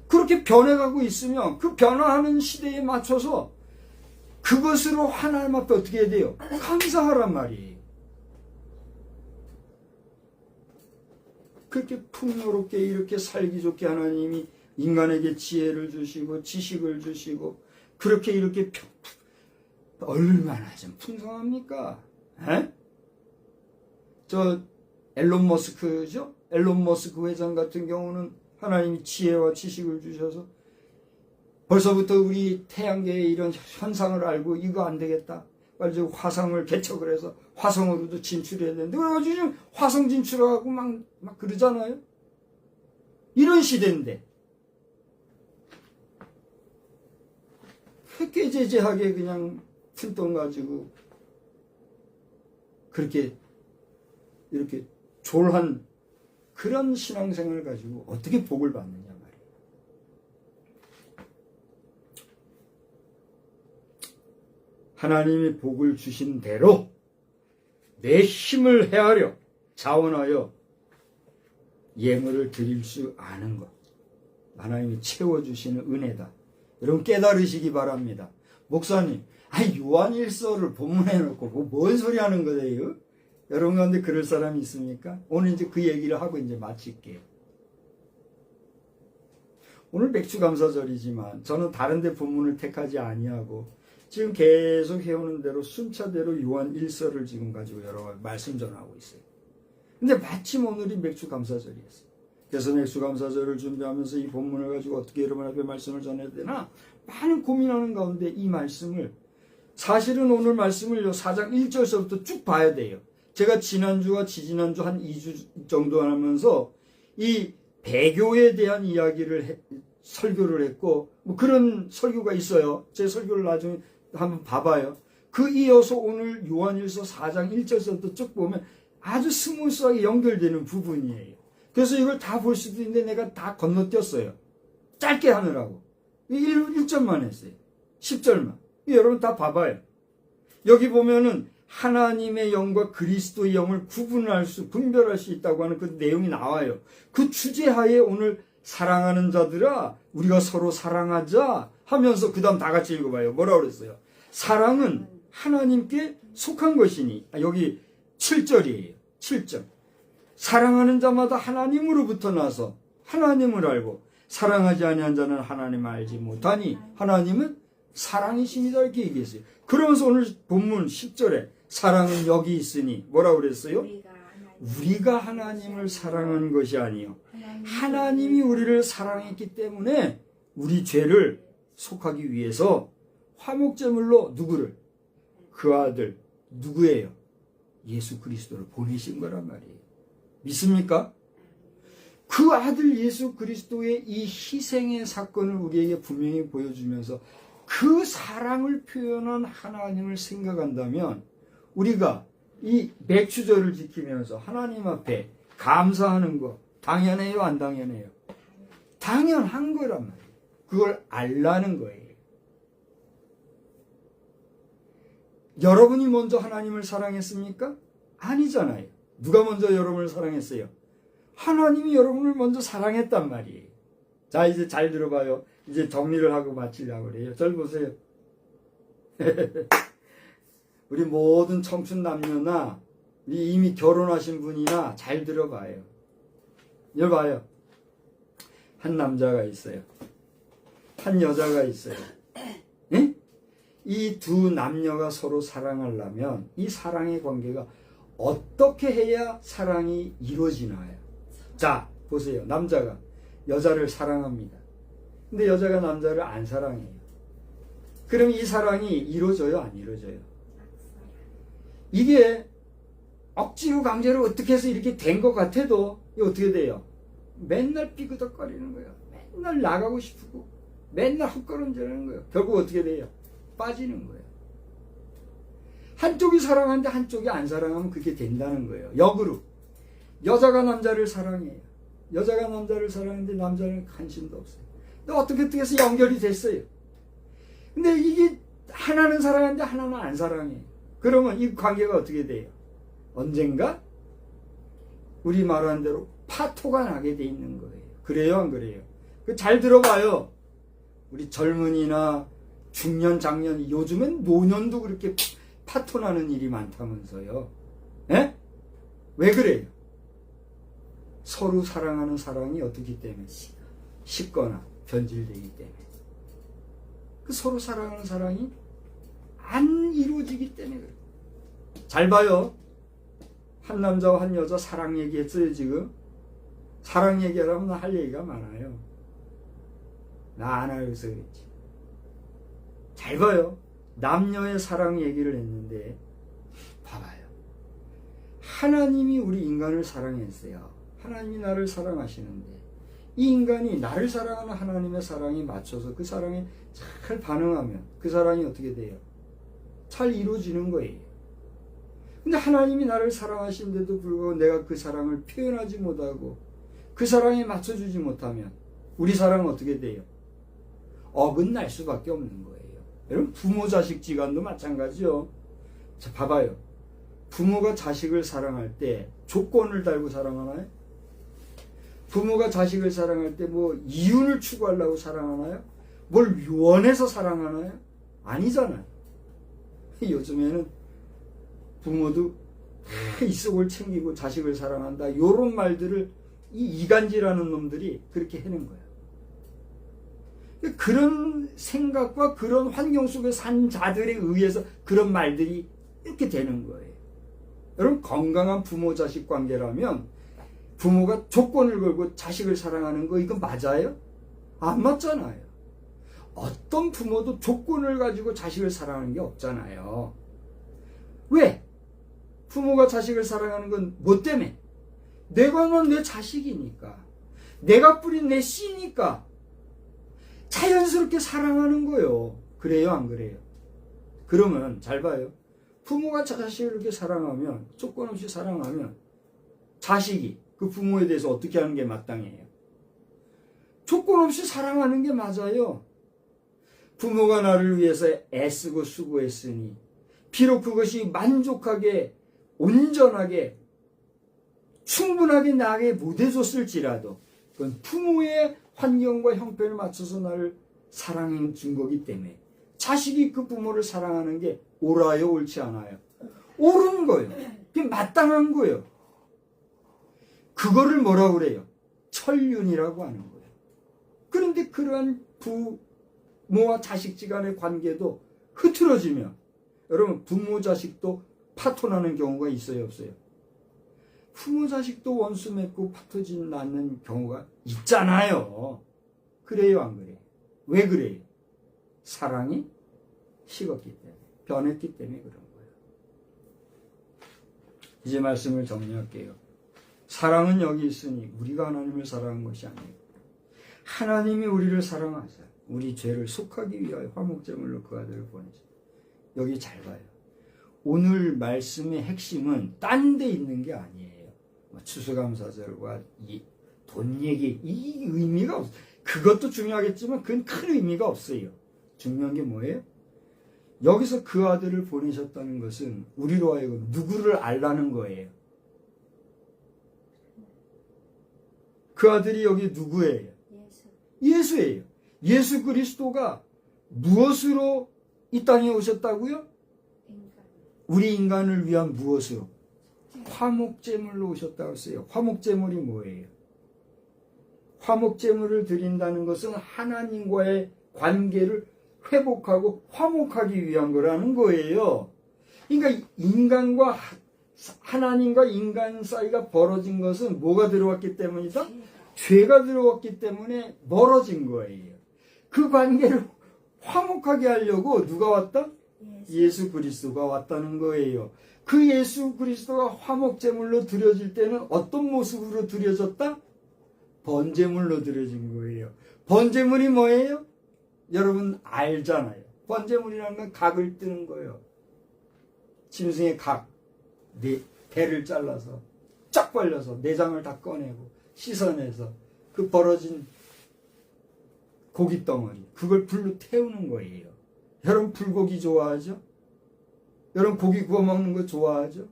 A: 그렇게 변해가고 있으면 그 변화하는 시대에 맞춰서 그것으로 하나님 앞에 어떻게 해야 돼요? 감사하란 말이에요. 그렇게 풍요롭게 이렇게 살기 좋게 하나님이 인간에게 지혜를 주시고 지식을 주시고 그렇게 이렇게 얼마나 좀 풍성합니까? 에? 저 앨런 머스크죠? 앨런 머스크 회장 같은 경우는 하나님이 지혜와 지식을 주셔서 벌써부터 우리 태양계의 이런 현상을 알고 이거 안 되겠다. 빨리 화성을 개척을 해서 화성으로도 진출해야 되는데 그래가지고 지금 화성 진출하고 막 그러잖아요. 이런 시대인데 꾀죄죄하게 그냥 푼돈 가지고 그렇게 이렇게 졸한 그런 신앙생활을 가지고 어떻게 복을 받느냐 말이에요. 하나님이 복을 주신 대로 내 힘을 헤아려 자원하여 예물을 드릴 수 아는 것. 하나님이 채워주시는 은혜다. 여러분 깨달으시기 바랍니다. 목사님, 요한일서를 본문에 놓고 뭔 소리 하는 거예요? 여러분 가운데 그럴 사람이 있습니까? 오늘 이제 그 얘기를 하고 이제 마칠게요. 오늘 맥주감사절이지만 저는 다른 데 본문을 택하지 아니하고 지금 계속 해오는 대로 순차대로 요한일서를 지금 가지고 여러 가지 말씀 전하고 있어요. 근데 마침 오늘이 맥주감사절이었어요. 그래서 맥주감사절을 준비하면서 이 본문을 가지고 어떻게 여러분 앞에 말씀을 전해야 되나 많은 고민하는 가운데 이 말씀을 사실은 오늘 말씀을 4장 1절서부터 쭉 봐야 돼요. 제가 지난주와 지지난주 한 2주 정도 하면서 이 배교에 대한 이야기를 설교를 했고 뭐 그런 설교가 있어요. 제 설교를 나중에 한번 봐봐요. 그 이어서 오늘 요한일서 4장 1절서부터 쭉 보면 아주 스무스하게 연결되는 부분이에요. 그래서 이걸 다 볼 수도 있는데 내가 다 건너뛰었어요. 짧게 하느라고. 1절만 했어요. 10절만. 여러분 다 봐봐요. 여기 보면은 하나님의 영과 그리스도의 영을 분별할 수 있다고 하는 그 내용이 나와요. 그 주제하에 오늘 사랑하는 자들아 우리가 서로 사랑하자 하면서 그 다음 다 같이 읽어봐요. 뭐라고 그랬어요? 사랑은 하나님께 속한 것이니 여기 7절이에요. 7절. 사랑하는 자마다 하나님으로부터 나서 하나님을 알고 사랑하지 아니한 자는 하나님을 알지 못하니 하나님은 사랑이십니다 이렇게 얘기했어요. 그러면서 오늘 본문 10절에 사랑은 여기 있으니 뭐라고 그랬어요? 우리가 하나님을 사랑한 것이 아니요 하나님이 우리를 사랑했기 때문에 우리 죄를 속하기 위해서 화목제물로 누구를? 그 아들 누구예요? 예수 그리스도를 보내신 거란 말이에요. 믿습니까? 그 아들 예수 그리스도의 이 희생의 사건을 우리에게 분명히 보여주면서 그 사랑을 표현한 하나님을 생각한다면 우리가 이 맥주절을 지키면서 하나님 앞에 감사하는 거 당연해요? 안 당연해요? 당연한 거란 말이에요. 그걸 알라는 거예요. 여러분이 먼저 하나님을 사랑했습니까? 아니잖아요. 누가 먼저 여러분을 사랑했어요? 하나님이 여러분을 먼저 사랑했단 말이에요. 자, 이제 잘 들어봐요. 이제 정리를 하고 마치려고 그래요. 절 보세요. 우리 모든 청춘 남녀나 이미 결혼하신 분이나 잘 들어봐요. 이걸 봐요. 한 남자가 있어요. 한 여자가 있어요. 예? 이 두 남녀가 서로 사랑하려면 이 사랑의 관계가 어떻게 해야 사랑이 이루어지나요? 자, 보세요. 남자가 여자를 사랑합니다. 근데 여자가 남자를 안 사랑해요. 그럼 이 사랑이 이루어져요? 안 이루어져요? 이게 억지로 강제로 어떻게 해서 이렇게 된 것 같아도 이게 어떻게 돼요? 맨날 삐그덕거리는 거예요. 맨날 나가고 싶고 맨날 헛걸음질하는 거예요. 결국 어떻게 돼요? 빠지는 거예요. 한쪽이 사랑하는데 한쪽이 안 사랑하면 그렇게 된다는 거예요. 역으로 여자가 남자를 사랑해요. 여자가 남자를 사랑하는데 남자는 관심도 없어요. 근데 어떻게 해서 연결이 됐어요. 근데 이게 하나는 사랑하는데 하나는 안 사랑해. 그러면 이 관계가 어떻게 돼요? 언젠가 우리 말하는 대로 파토가 나게 돼 있는 거예요. 그래요, 안 그래요? 잘 들어봐요. 우리 젊은이나 중년, 장년, 요즘엔 노년도 그렇게 파토 나는 일이 많다면서요. 예? 왜 그래요? 서로 사랑하는 사랑이 어떻기 때문에? 식거나 변질되기 때문에. 그 서로 사랑하는 사랑이 안 이루어지기 때문에 그래요. 잘 봐요. 한 남자와 한 여자 사랑 얘기했어요, 지금. 사랑 얘기하려면 할 얘기가 많아요. 나 안 알고서 그랬지. 잘 봐요. 남녀의 사랑 얘기를 했는데, 봐봐요. 하나님이 우리 인간을 사랑했어요. 하나님이 나를 사랑하시는데, 이 인간이 나를 사랑하는 하나님의 사랑에 맞춰서 그 사랑에 잘 반응하면 그 사랑이 어떻게 돼요? 잘 이루어지는 거예요. 근데 하나님이 나를 사랑하시는데도 불구하고 내가 그 사랑을 표현하지 못하고 그 사랑에 맞춰주지 못하면 우리 사랑은 어떻게 돼요? 어긋날 수밖에 없는 거예요. 여러분, 부모 자식 지간도 마찬가지요. 자, 봐봐요. 부모가 자식을 사랑할 때 조건을 달고 사랑하나요? 부모가 자식을 사랑할 때 뭐 이윤을 추구하려고 사랑하나요? 뭘 원해서 사랑하나요? 아니잖아요. 요즘에는 부모도 다 이속을 챙기고 자식을 사랑한다, 요런 말들을 이 이간질하는 놈들이 그렇게 해낸 거예요. 그런 생각과 그런 환경 속에 산 자들에 의해서 그런 말들이 이렇게 되는 거예요. 여러분, 건강한 부모 자식 관계라면 부모가 조건을 걸고 자식을 사랑하는 거, 이거 맞아요? 안 맞잖아요. 어떤 부모도 조건을 가지고 자식을 사랑하는 게 없잖아요. 왜? 부모가 자식을 사랑하는 건 뭐 때문에? 내가 낳은 내 자식이니까, 내가 뿌린 내 씨니까 자연스럽게 사랑하는 거예요. 그래요, 안 그래요? 그러면 잘 봐요. 부모가 자식을 이렇게 사랑하면, 조건 없이 사랑하면 자식이 그 부모에 대해서 어떻게 하는 게 마땅해요? 조건 없이 사랑하는 게 맞아요. 부모가 나를 위해서 애쓰고 수고했으니 비록 그것이 만족하게, 온전하게, 충분하게 나에게 못해줬을지라도 그건 부모의 환경과 형편을 맞춰서 나를 사랑해 준 거기 때문에 자식이 그 부모를 사랑하는 게 옳아요, 옳지 않아요? 옳은 거예요. 그게 마땅한 거예요. 그거를 뭐라고 그래요? 천륜이라고 하는 거예요. 그런데 그러한 부모와 자식지간의 관계도 흐트러지면 여러분, 부모 자식도 파토나는 경우가 있어요, 없어요? 부모 자식도 원수 맺고 파토지 나는 경우가 있잖아요. 그래요, 안 그래요? 왜 그래요? 사랑이 식었기 때문에, 변했기 때문에 그런 거예요. 이제 말씀을 정리할게요. 사랑은 여기 있으니 우리가 하나님을 사랑한 것이 아니고 하나님이 우리를 사랑하사 우리 죄를 속하기 위하여 화목제물로 그 아들을 보내셨다. 여기 잘 봐요. 오늘 말씀의 핵심은 딴 데 있는 게 아니에요. 추수감사절과 이 돈 얘기, 이 의미가 없어요. 그것도 중요하겠지만 그건 큰 의미가 없어요. 중요한 게 뭐예요? 여기서 그 아들을 보내셨다는 것은 우리로 하여금 누구를 알라는 거예요. 그 아들이 여기 누구예요? 예수예요. 예수 그리스도가 무엇으로 이 땅에 오셨다고요? 우리 인간을 위한 무엇으로? 화목제물로 오셨다고 했어요. 화목제물이 뭐예요? 화목제물을 드린다는 것은 하나님과의 관계를 회복하고 화목하기 위한 거라는 거예요. 그러니까 인간과 하나님과 인간 사이가 벌어진 것은 뭐가 들어왔기 때문이다? 죄가 들어왔기 때문에 멀어진 거예요. 그 관계를 화목하게 하려고 누가 왔다? 예수 그리스도가 왔다는 거예요. 그 예수 그리스도가 화목제물로 드려질 때는 어떤 모습으로 드려졌다? 번제물로 드려진 거예요. 번제물이 뭐예요? 여러분 알잖아요. 번제물이라는 건 각을 뜨는 거예요. 짐승의 각, 배를 잘라서 쫙 벌려서 내장을 다 꺼내고 씻어내서 그 벌어진 고기 덩어리, 그걸 불로 태우는 거예요. 여러분 불고기 좋아하죠? 여러분 고기 구워 먹는 거 좋아하죠?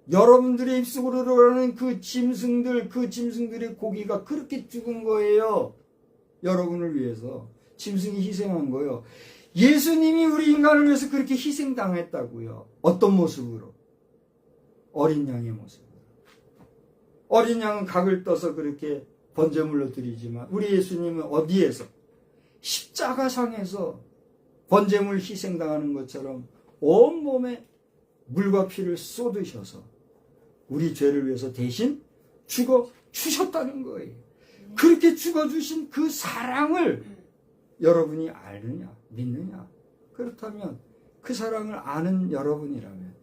A: 여러분들의 입속으로 들어가는 그 짐승들의 고기가 그렇게 죽은 거예요. 여러분을 위해서 짐승이 희생한 거예요. 예수님이 우리 인간을 위해서 그렇게 희생당했다고요. 어떤 모습으로? 어린 양의 모습으로. 어린 양은 각을 떠서 그렇게 번제물로 드리지만 우리 예수님은 어디에서? 십자가상에서 번제물 희생당하는 것처럼 온몸에 물과 피를 쏟으셔서 우리 죄를 위해서 대신 죽어 주셨다는 거예요. 그렇게 죽어 주신 그 사랑을 여러분이 아느냐, 믿느냐? 그렇다면 그 사랑을 아는 여러분이라면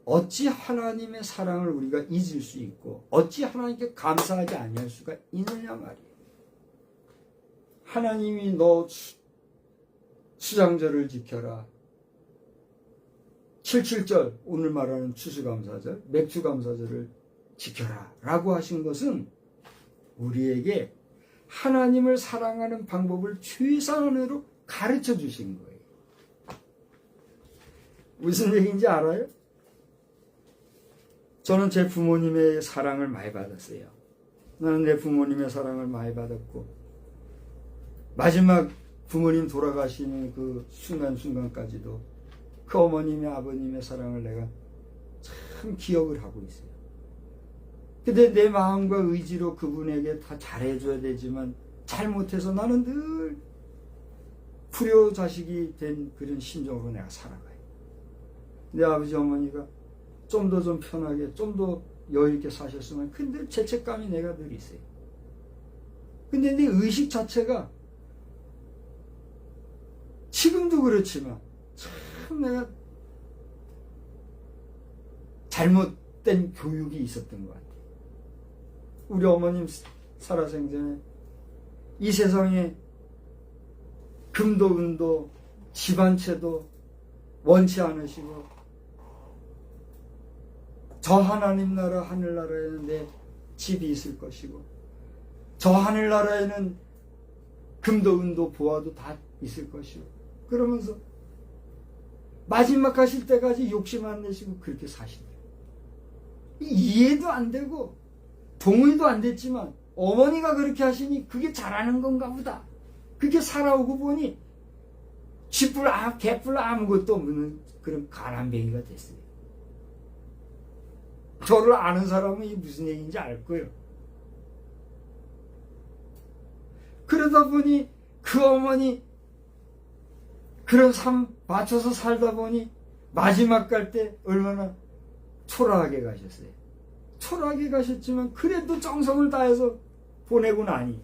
A: 어찌 하나님의 사랑을 우리가 잊을 수 있고 어찌 하나님께 감사하지 아니할 수가 있느냐 말이에요. 하나님이 너 수장절을 지켜라. 77절, 오늘 말하는 추수감사절, 맥주감사절을 지켜라 라고 하신 것은 우리에게 하나님을 사랑하는 방법을 최선으로 가르쳐 주신 거예요. 무슨 얘기인지 알아요? 저는 제 부모님의 사랑을 많이 받았어요. 나는 내 부모님의 사랑을 많이 받았고 마지막 부모님 돌아가시는 그 순간순간까지도 그 어머님의 아버님의 사랑을 내가 참 기억을 하고 있어요. 근데 내 마음과 의지로 그분에게 다 잘해줘야 되지만 잘못해서 나는 늘 불효 자식이 된 그런 심정으로 내가 살아가요. 내 아버지 어머니가 좀 더 좀 편하게 좀 더 여유있게 사셨으면 근데 죄책감이 내가 늘 있어요. 근데 내 의식 자체가 지금도 그렇지만 참 내가 잘못된 교육이 있었던 것 같아요. 우리 어머님 살아생전에 이 세상에 금도 은도 집안채도 원치 않으시고 저 하나님 나라 하늘나라에는 내 집이 있을 것이고 저 하늘나라에는 금도 은도 보화도 다 있을 것이고 그러면서 마지막 가실 때까지 욕심 안 내시고 그렇게 사시더라고요. 이해도 안 되고 동의도 안 됐지만 어머니가 그렇게 하시니 그게 잘하는 건가 보다. 그렇게 살아오고 보니 쥐뿔 개뿔 아무것도 없는 그런 가난뱅이가 됐어요. 저를 아는 사람은 이게 무슨 얘기인지 알 거예요. 그러다 보니 그 어머니 그런 삶 맞춰서 살다 보니 마지막 갈 때 얼마나 초라하게 가셨어요. 초라하게 가셨지만 그래도 정성을 다해서 보내고 나니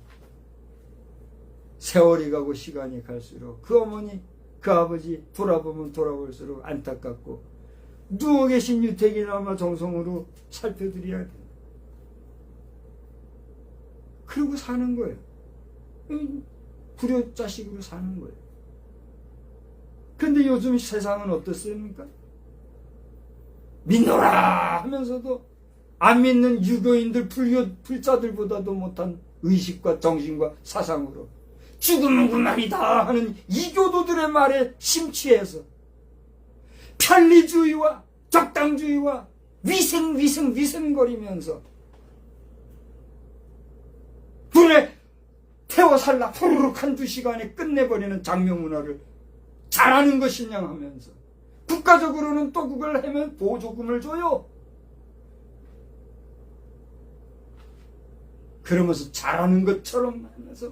A: 세월이 가고 시간이 갈수록 그 어머니 그 아버지 돌아보면 돌아볼수록 안타깝고 누워 계신 유택이나마 정성으로 살펴드려야 된다. 그러고 사는 거예요. 불효자식으로 사는 거예요. 근데 요즘 세상은 어떻습니까? 믿노라 하면서도 안 믿는 유교인들 불자들보다도 못한 의식과 정신과 사상으로 죽으면 그만이다 하는 이교도들의 말에 심취해서 편리주의와 적당주의와 위생거리면서 불에 태워 살라 후루룩 한두 시간에 끝내버리는 장명문화를 잘하는 것이냐 하면서 국가적으로는 또 그걸 하면 보조금을 줘요. 그러면서 잘하는 것처럼 하면서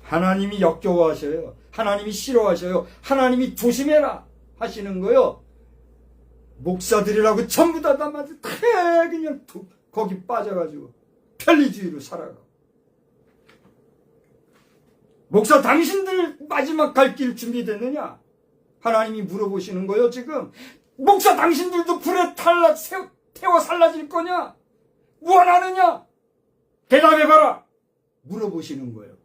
A: 하나님이 역겨워하셔요. 하나님이 싫어하셔요. 하나님이 조심해라 하시는 거요. 목사들이라고 전부 다 맞아 그냥 거기 빠져가지고 편리주의로 살아가고. 목사 당신들 마지막 갈 길 준비됐느냐? 하나님이 물어보시는 거요 지금. 목사 당신들도 불에 태워 살라질 거냐? 원하느냐? 대답해봐라. 물어보시는 거예요.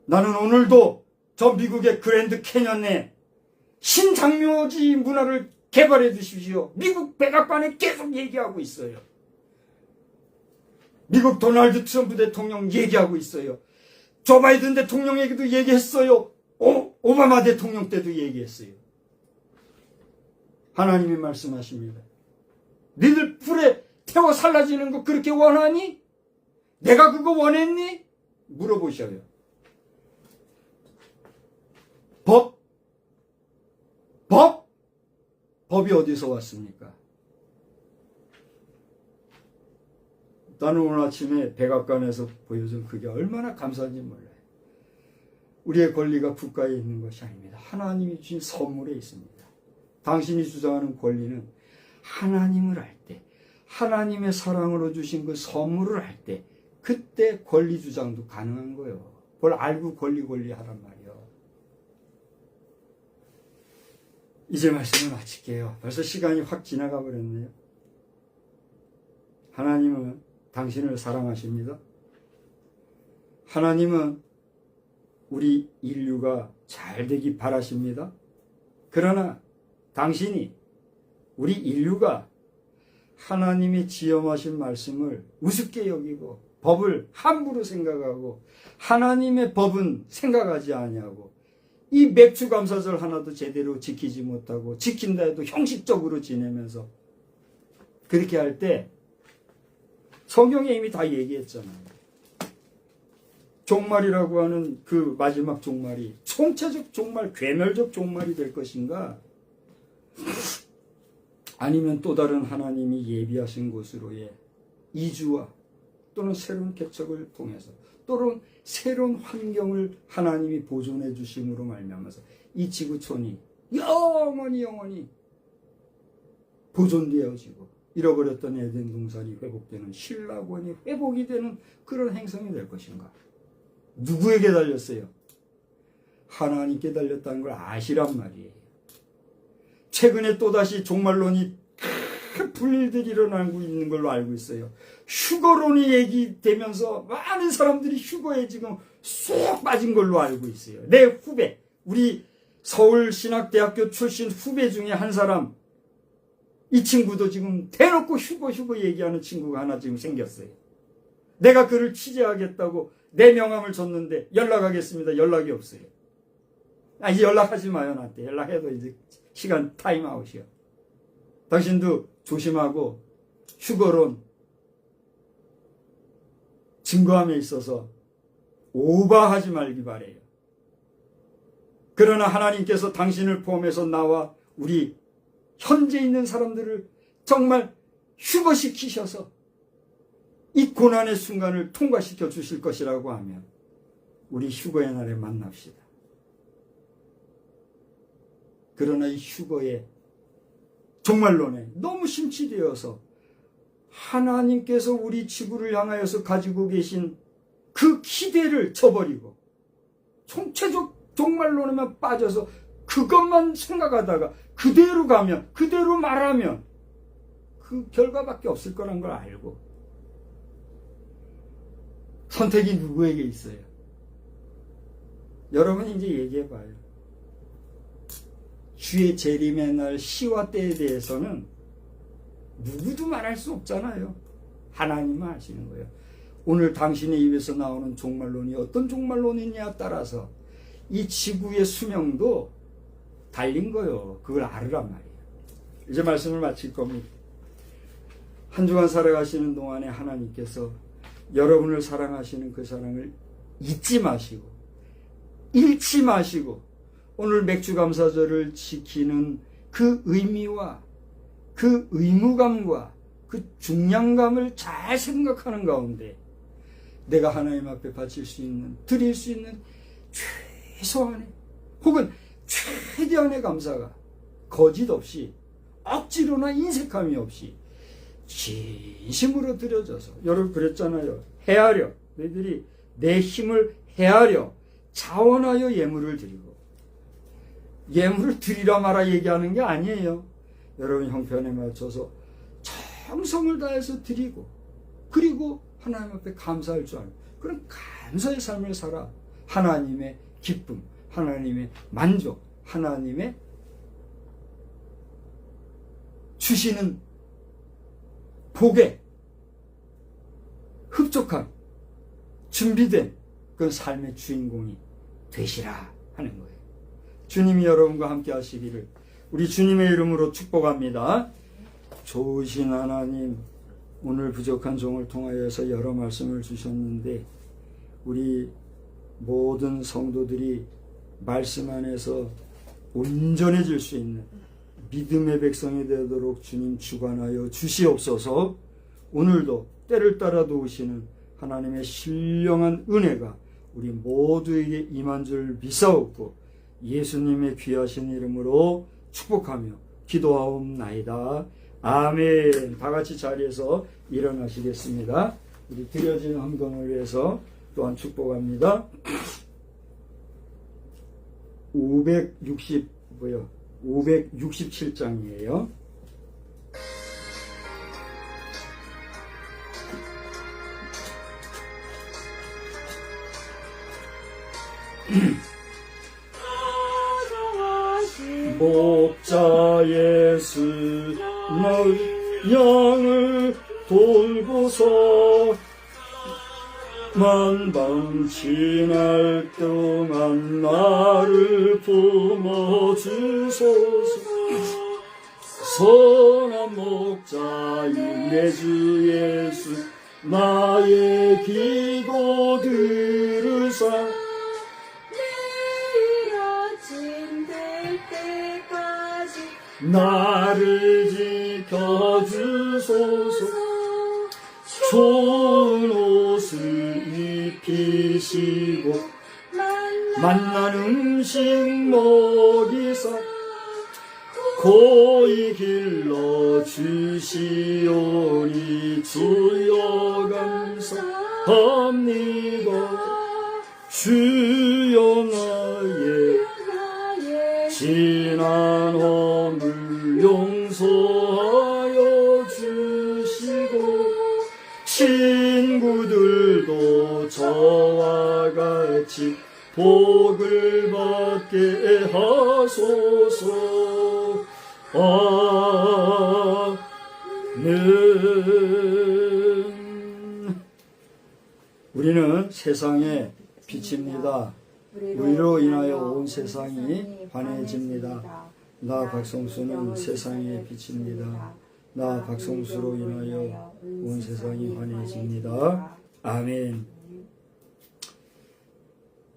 A: 나는 오늘도 저 미국의 그랜드 캐년에 신장묘지 문화를 개발해 주십시오. 미국 백악관에 계속 얘기하고 있어요. 미국 도널드 트럼프 대통령 얘기하고 있어요. 조 바이든 대통령에게도 얘기했어요. 오바마 대통령 때도 얘기했어요. 하나님이 말씀하십니다. 너희들 불에 태워 살라지는 거 그렇게 원하니? 내가 그거 원했니? 물어보셔요. 법이 어디서 왔습니까? 나는 오늘 아침에 백악관에서 보여준 그게 얼마나 감사한지 몰라요. 우리의 권리가 국가에 있는 것이 아닙니다. 하나님이 주신 선물에 있습니다. 당신이 주장하는 권리는 하나님을 알 때, 하나님의 사랑으로 주신 그 선물을 알 때, 그때 권리 주장도 가능한 거예요. 그걸 알고 권리 하란 말이에요. 이제 말씀을 마칠게요. 벌써 시간이 확 지나가 버렸네요. 하나님은 당신을 사랑하십니다. 하나님은 우리 인류가 잘 되기 바라십니다. 그러나 당신이 우리 인류가 하나님의 지엄하신 말씀을 우습게 여기고 법을 함부로 생각하고 하나님의 법은 생각하지 아니하고 이 맥주 감사절 하나도 제대로 지키지 못하고 지킨다 해도 형식적으로 지내면서 그렇게 할 때 성경에 이미 다 얘기했잖아요. 종말이라고 하는 그 마지막 종말이 총체적 종말, 괴멸적 종말이 될 것인가? 아니면 또 다른 하나님이 예비하신 곳으로의 이주와 또는 새로운 개척을 통해서 또는 새로운 환경을 하나님이 보존해 주심으로 말미암아서 이 지구촌이 영원히 보존되어지고 잃어버렸던 에덴 동산이 회복되는 신라권이 회복이 되는 그런 행성이 될 것인가? 누구에게 달렸어요? 하나님께 달렸다는 걸 아시란 말이에요. 최근에 또다시 종말론이 큰 불일들이 일어나고 있는 걸로 알고 있어요. 휴거론이 얘기되면서 많은 사람들이 휴거에 지금 쏙 빠진 걸로 알고 있어요. 내 후배, 우리 서울신학대학교 출신 후배 중에 한 사람, 이 친구도 지금 대놓고 휴거 얘기하는 친구가 하나 지금 생겼어요. 내가 그를 취재하겠다고 내 명함을 줬는데 연락하겠습니다. 연락이 없어요. 이제 연락하지 마요, 나한테. 연락해도 이제 시간 타임아웃이요. 당신도 조심하고 휴거론 증거함에 있어서 오버하지 말기 바래요. 그러나 하나님께서 당신을 포함해서 나와 우리 현재 있는 사람들을 정말 휴거시키셔서 이 고난의 순간을 통과시켜 주실 것이라고 하면 우리 휴거의 날에 만납시다. 그러나 이 휴거의 종말론에 너무 심취되어서 하나님께서 우리 지구를 향하여서 가지고 계신 그 기대를 저버리고 총체적 종말론에만 빠져서 그것만 생각하다가 그대로 가면, 그대로 말하면 그 결과밖에 없을 거란 걸 알고 선택이 누구에게 있어요? 여러분이 이제 얘기해봐요. 주의 재림의 날 시와 때에 대해서는 누구도 말할 수 없잖아요. 하나님만 아시는 거예요. 오늘 당신의 입에서 나오는 종말론이 어떤 종말론이냐에 따라서 이 지구의 수명도 달린 거예요. 그걸 알으란 말이에요. 이제 말씀을 마칠 겁니다. 한 주간 살아가시는 동안에 하나님께서 여러분을 사랑하시는 그 사랑을 잊지 마시고 잃지 마시고 오늘 맥주감사절을 지키는 그 의미와 그 의무감과 그 중량감을 잘 생각하는 가운데 내가 하나님 앞에 바칠 수 있는, 드릴 수 있는 최소한의 혹은 최대한의 감사가 거짓 없이 억지로나 인색함이 없이 진심으로 드려져서, 여러분 그랬잖아요. 헤아려, 너희들이 내 힘을 헤아려 자원하여 예물을 드리고, 예물을 드리라 마라 얘기하는 게 아니에요. 여러분 형편에 맞춰서 정성을 다해서 드리고, 그리고 하나님 앞에 감사할 줄 아는 그런 감사의 삶을 살아 하나님의 기쁨, 하나님의 만족, 하나님의 주시는 복에 흡족한 준비된 그 삶의 주인공이 되시라 하는 거예요. 주님이 여러분과 함께 하시기를 우리 주님의 이름으로 축복합니다. 좋으신 하나님, 오늘 부족한 종을 통하여서 여러 말씀을 주셨는데 우리 모든 성도들이 말씀 안에서 온전해질 수 있는 믿음의 백성이 되도록 주님 주관하여 주시옵소서. 오늘도 때를 따라 도우시는 하나님의 신령한 은혜가 우리 모두에게 임한 줄 믿사옵고 예수님의 귀하신 이름으로 축복하며 기도하옵나이다. 아멘. 다 같이 자리에서 일어나시겠습니다. 우리 드려진 헌금을 위해서 또한 축복합니다. 567장이에요. 목자 예수 너희 양을 돌보소 만방 지날 동안 나를 품어주소서. 선한 목자 윤례주 예수 나의 기도 들으사
B: 내일 아침 될 때까지
A: 나를 지켜주소서. 좋은 옷을 입히시고 맛난 음식 먹이사 고이 길러주시오니 주여 감사합니다. 주여 나의 지난 허물 용서하여 주시고 친구들도 저와 같이 복을 받게 하소서. 아멘. 우리는 세상의 빛입니다. 우리로 인하여 온 세상이 환해집니다. 나 박성수는 세상의 빛입니다. 나 박성수로 인하여 온 세상이 환해집니다. 아멘.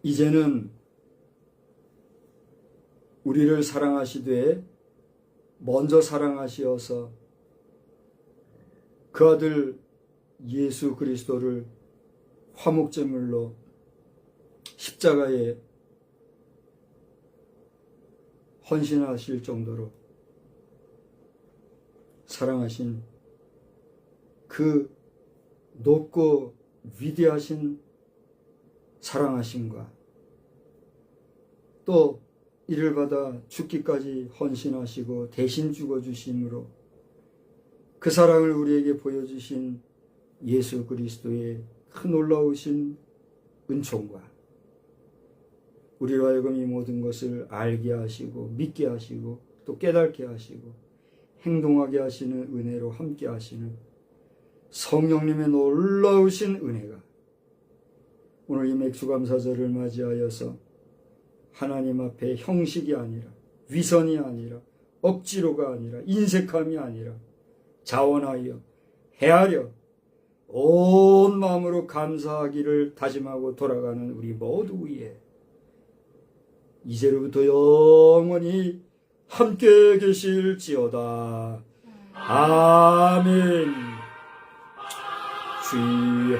A: 이제는 우리를 사랑하시되 먼저 사랑하시어서 그 아들 예수 그리스도를 화목제물로 십자가에 헌신하실 정도로 사랑하신 그 높고 위대하신 사랑하심과 또 이를 받아 죽기까지 헌신하시고 대신 죽어주심으로 그 사랑을 우리에게 보여주신 예수 그리스도의 큰 놀라우신 은총과 우리로 하여금 이 모든 것을 알게 하시고 믿게 하시고 또 깨닫게 하시고 행동하게 하시는 은혜로 함께 하시는 성령님의 놀라우신 은혜가 오늘 이 맥주감사절을 맞이하여서 하나님 앞에 형식이 아니라 위선이 아니라 억지로가 아니라 인색함이 아니라 자원하여 헤아려 온 마음으로 감사하기를 다짐하고 돌아가는 우리 모두 위에 이제로부터 영원히 함께 계실지어다. 아멘. 주여